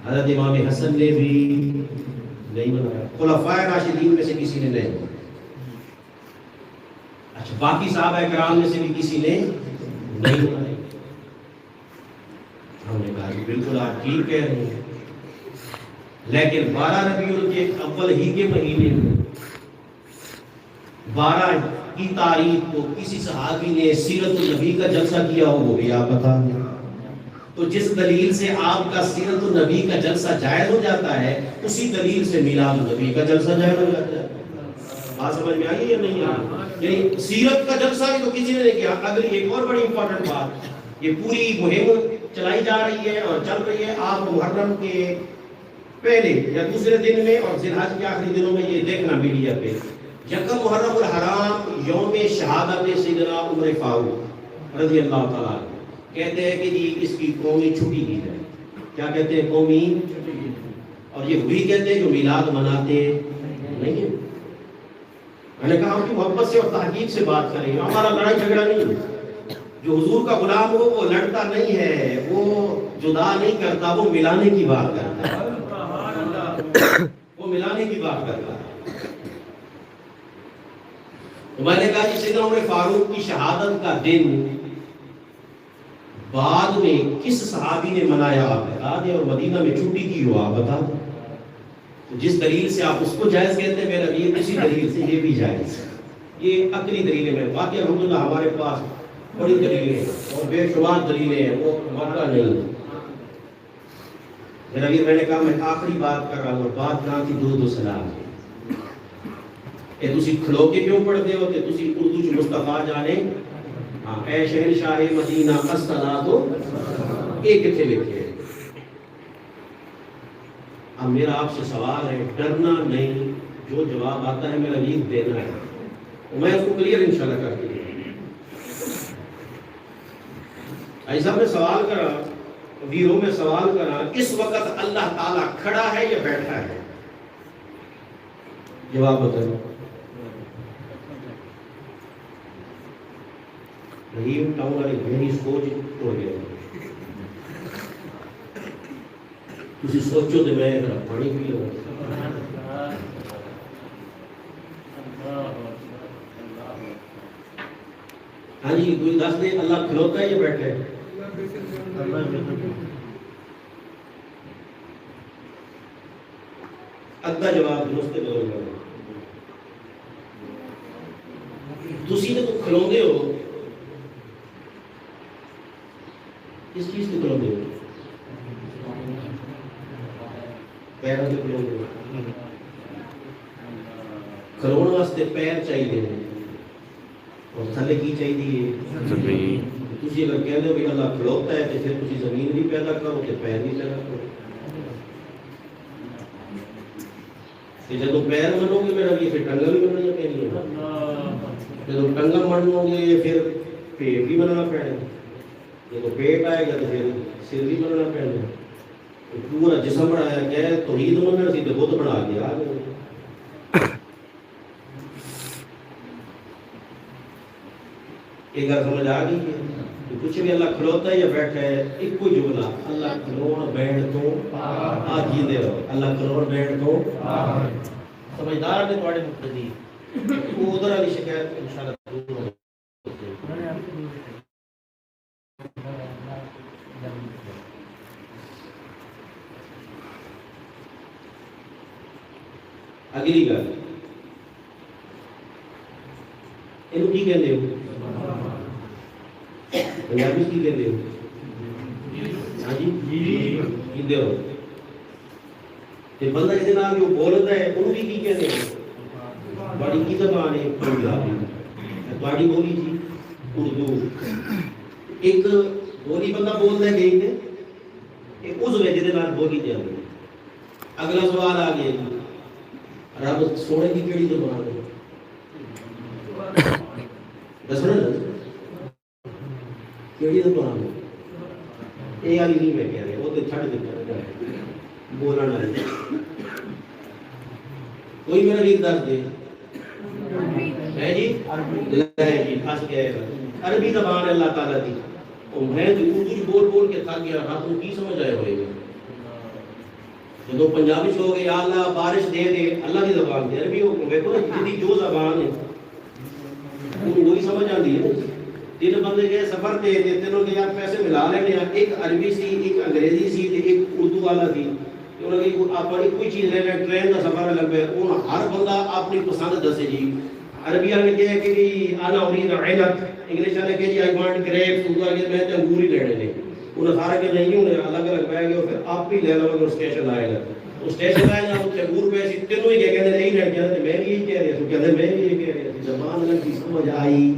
حضرت امام حسن نے بھی نہیں منایا، خلفائے راشدین میں سے کسی نے نہیں۔ اچھا باقی صحابہ کرام میں سے بھی کسی نے نہیں منایا۔ ہم نے کہا کہ بالکل آپ ٹھیک کہہ رہے ہیں، لیکن 12 ربیع الاول ہی کے مہینے میں 12 کی تاریخ کو کسی صحابی نے سیرت النبی کا جلسہ کیا ہو، وہ بھی آپ بتا دیں۔ تو جس دلیل سے آپ کا سیرت النبی کا جلسہ جائز ہو جاتا ہے، اسی دلیل سے میلاد النبی کا جلسہ جائز ہو جاتا ہے۔ بات سمجھ میں آئی یا نہیں آئی؟ یعنی سیرت کا جلسہ بھی تو کسی نے نہیں کیا۔ اگر ایک اور بڑی امپورٹنٹ بات، یہ پوری مہم چلائی جا رہی ہے اور چل رہی ہے، آپ محرم کے پہلے یا دوسرے دن میں اور ذی الحج کے آخری دنوں میں یہ دیکھنا میڈیا پہ، یکم محرم الحرام یوم شہادت سیدنا عمر فاروق رضی اللہ تعالیٰ عنہ، کہتے ہیں کہ جی اس کی قومی چھٹی کی جائے۔ کیا کہتے ہیں؟ قومی چھٹی۔ اور یہ وہی کہتے ہیں جو میلاد مناتے نہیں ہیں۔ میں نے کہا ہم کی محبت سے اور تحقیق سے بات کریں، ہمارا لڑائی جھگڑا نہیں ہے۔ جو حضور کا غلام ہو وہ لڑتا نہیں ہے، وہ جدا نہیں کرتا، وہ ملانے کی بات کرتا ہے، وہ ملانے کی بات کرتا ہے۔ تو میں نے کہا کہ سیدنا عمر فاروق کی شہادت کا دن بعد میں کس صحابی نے منایا آپ بتا دیں، اور مدینہ میں چھٹی کی ہو آپ بتا دیں۔ تو جس دلیل سے آپ اس کو جائز کہتے ہیں میرا نبی، اسی دلیل سے یہ بھی جائز ہے۔ یہ عقلی دلیل ہے، باقی الحمدللہ ہمارے پاس بڑی دلیلیں ہیں اور بے شمار دلیلیں ہیں، وہ مسئلہ نہیں۔ میرا نبی، میں نے کہا میں آخری بات کر رہا ہوں، بات کہاں کی درود و سلام ہے کہ تسی کھلو کے کیوں پڑھتے ہو کہ تسی اردو چ مصطفیٰ جانے، ہاں اے شہنشاہ مدینہ الصلاۃ، ایک کتنے لکھے۔ اب میرا آپ سے سوال ہے، ڈرنا نہیں، جو جواب آتا ہے میرا نیت دینا ہے، میں اس کو کلیئر انشاءاللہ کر کے ایسا میں سوال کرا، ویروں میں سوال کرا، اس وقت اللہ تعالیٰ کھڑا ہے یا بیٹھا ہے؟ جواب بتائیں۔ نہیں ٹاؤن والی میری سوچ توڑ گیا، تسی سوچو تو میں پانی پی لوں۔ ہاں جی کوئی دس دے، اللہ کھلوتا ہے یا بیٹھا ہے؟ ادھا جواب درست بدل گیا۔ تسی نے تو کھلوندے ہو، کس چیز کو کھلوندے ہو؟ پیروں کے کھلوندے ہو۔ کھلون واسطے پیر چاہیے اور تھلے کی چاہیے زمین۔ تسی اگر کہہ دو کہ اللہ کھلوتا ہے تو پھر تسی زمین بھی پیدا کرو کہ پیر بھی پیدا کرو۔ کہ جب پیر منو گے میرا بھی پھر ٹنگا بھی بننا پڑے گا، جب ٹنگا منو گے پھر پیٹ بھی بننا پڑے گا، جب پیٹ آئے گا تو پھر سر بھی بننا پڑے گا۔ پورا جسم بنایا گیا ہے، توحید مننا سی تو بت بنا دیا آگے۔ ایک بار سمجھ آ گئی ہے، کچھ بھی اللہ کھلوتا ہے یا بیٹھا ہے، ایک کوئی جملہ، اللہ کھلون بیٹھ تو آج جیتے رہو، اللہ کھلون بیٹھ تو سمجھدار نے تھوڑے مقتدی وہ ادھر والی شکایت انشاءاللہ دور ہو۔ اگلی گل اینو کی کہندے ہو؟ پنجابی کی کہندے ہو؟ ہاں جی کہندے ہو تے بندہ جے نال جو بولدا ہے اونوں بھی کی کہندے ہو؟ بڑی کی زبان ہے پنجابی، تواڈی بولی جی اردو۔ ایک بولی بندہ بولدا ہے گئی تے ایک عضو ہے جے نال بولی جاندی۔ اگلا سوال آ گیا جی، رب سونے کی کیڑی زبان ہے؟ دسنا کیڑی زبان یہ والی نہیں میں کہہ رہا وہ تو چھڈ دیتا بولنا والی کوئی میرا نہیں دس دے ہے جی جی پھنس گئے عربی زبان اللہ تعالیٰ کی اور میں جو اردو بول بول کے تھک گیا رات کو کی سمجھ آئے ہوئے گا جب پنجابی ہو گئے یا اللہ بارش دے دے اللہ کی زبان دے عربی ہو دیکھو نا جدی جو زبان ہے وہی سمجھ آتی ہے. تین بندے گئے سفر تے تینوں کے یار پیسے ملا لینے ایک عربی سی ایک انگریزی سی ایک اردو والا سی انہوں نے کہ آپ کوئی چیز لے لیں ٹرین کا سفر لگ پہ ہر بندہ اپنی پسند دسے جی. عربی والے نے کہا کہ جی انا اريد عینک انگلش والے کہا جی آئی وانٹ گریپس اردو والے میں تے انگور ہی لینے نے انہیں سارا کہ نہیں انہیں الگ الگ پہ گئے پھر آپ بھی لے لو گے اسٹیشن آئے گا اسٹیشن آئے گا اتنے انگور پہ سی تینوں ہی کہتے ہیں نہیں لڑ جاتے میں بھی یہی کہہ رہا تو کہتے میں بھی یہی کہہ رہا تھی زبان الگ کی سمجھ آئی.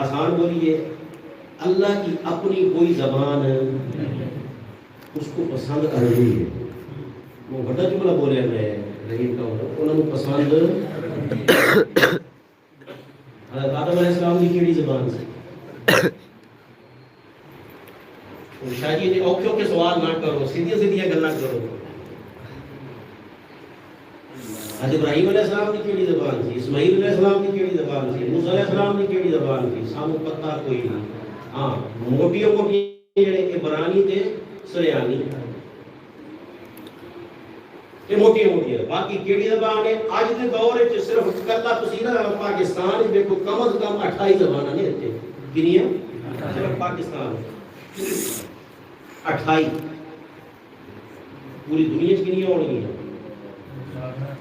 آسان بولیے اللہ کی اپنی کوئی زبان اس کو پسند عربی ہے. وہ بڑا جملہ بولے میں رحیم کا انہوں نے پسند حضرت آدم علیہ السلام کی کیڑی زبان سے شاہ جی نے اوکھیوں کے سوال نہ کرو سیدھیاں سیدھیاں گلا کرو. حضرت ابراہیم علیہ السلام کی کیڑی زبان تھی اسماعیل علیہ السلام کی کیڑی زبان تھی موسیٰ علیہ السلام کی کیڑی زبان تھی سانو پتہ کوئی نہیں. ہاں موٹیوں موٹی جڑے عبرانی تے سریانی یہ موٹی موٹی ہے باقی کیڑی زبان ہے اج دے دور وچ صرف کلا تسی نا پاکستان وچ دیکھو کم از کم 28 زباناں نے اتنے کنیاں صرف پاکستان 28 پوری دنیا وچ کنیاں ہونی ہیں.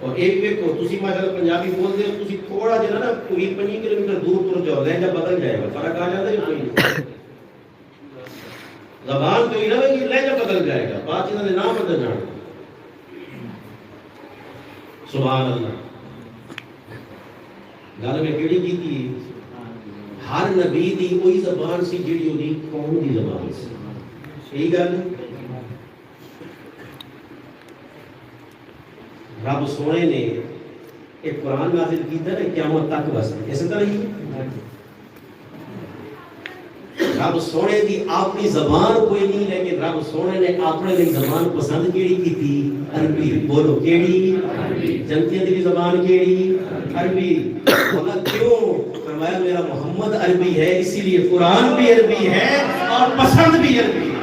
اور ایک دیکھو تسی ماشاءاللہ پنجابی بولتے ہو تسی تھوڑا جہا نا 20-25 کلومیٹر دور تر جاؤ لہجہ بدل جائے گا فرق آ جاتا ہے کوئی زبان تو ہی نہ ہوگی لہجہ بدل جائے گا بات انہوں نے نام بدل جانا. سبحان اللہ گل میں کیڑی کی تھی ہر نبی دی وہی زبان سی جڑی اودی قوم دی زبان سی. یہی گل رب سونے نے ایک قرآن نازل کیتا ہے قیامت تک واسطے اس طرح ہی رب سونے دی اپنی زبان کوئی نہیں لیکن رب سونے نے اپنے لیے زبان پسند کیڑی کی تھی عربی. بولو کیڑی جنتیاں دی زبان کیڑی عربی. اللہ کیوں فرمایا میرا محمد عربی ہے اسی لیے قرآن بھی عربی ہے اور پسند بھی عربی ہے.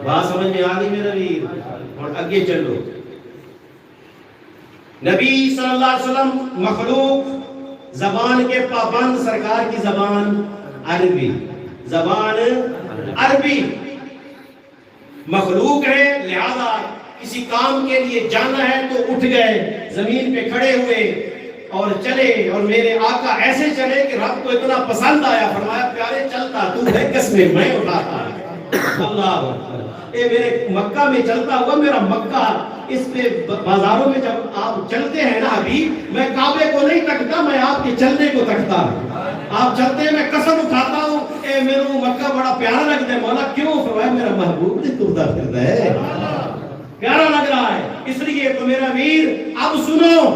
بات سمجھ میں آ گئی میرا ویر. اور آگے چلو نبی صلی اللہ علیہ وسلم مخلوق زبان کے پابند سرکار کی زبان عربی زبان عربی مخلوق ہے لہذا کسی کام کے لیے جانا ہے تو اٹھ گئے زمین پہ کھڑے ہوئے اور چلے اور میرے آقا ایسے چلے کہ رب کو اتنا پسند آیا فرمایا پیارے چلتا تو ہے کس میں اٹھاتا. اللہ اے میرے مکہ میں چلتا ہوا میرا مکہ اس پہ بازاروں میں جب آپ چلتے ہیں نا ابھی میں کعبے کو نہیں تکتا میں آپ کے چلنے کو تکتا ہوں. آپ چلتے ہیں میں قسم اٹھاتا ہوں اے میرے مکہ بڑا پیارا لگتا ہے. مولا کیوں فرمایا میرا محبوب نے ترتا پھرتا ہے پیارا لگ رہا ہے اس لیے. تو میرا ویر اب سنو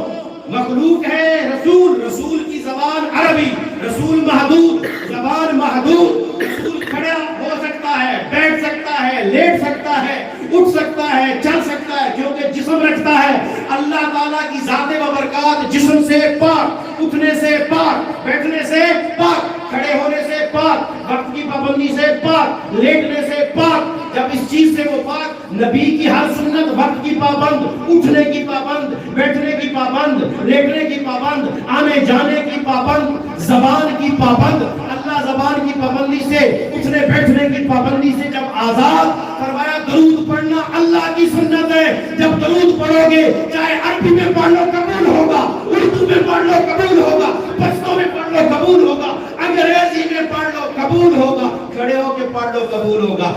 مخلوق ہے رسول رسول کی زبان عربی رسول محدود زبان محدود. رسول کھڑا ہو سکتا ہے بیٹھ سکتا ہے لیٹ سکتا ہے اٹھ سکتا ہے چل سکتا ہے کیونکہ جسم رکھتا ہے. اللہ تعالیٰ کی ذات و برکات جسم سے پاک اٹھنے سے پاک بیٹھنے سے پاک کھڑے ہونے سے پاک وقت کی پابندی سے پاک لیٹنے سے پاک. جب اس چیز سے وہ پاک نبی کی ہر سنت وقت کی پابند اٹھنے کی پابند بیٹھنے کی پابند لیٹنے کی پابند آنے جانے کی پابند زبان کی پابند. اللہ زبان کی پابندی سے اٹھنے بیٹھنے کی پابندی سے جب آزاد فرمایا. درود پڑھنا اللہ کی سنت ہے. جب درود پڑھو گے چاہے عربی میں پڑھ لو قبول ہوگا اردو میں پڑھ لو قبول ہوگا پشتو میں پڑھ لو قبول ہوگا انگریزی میں پڑھ لو قبول ہوگا کھڑے ہو کے پڑھ لو قبول ہوگا.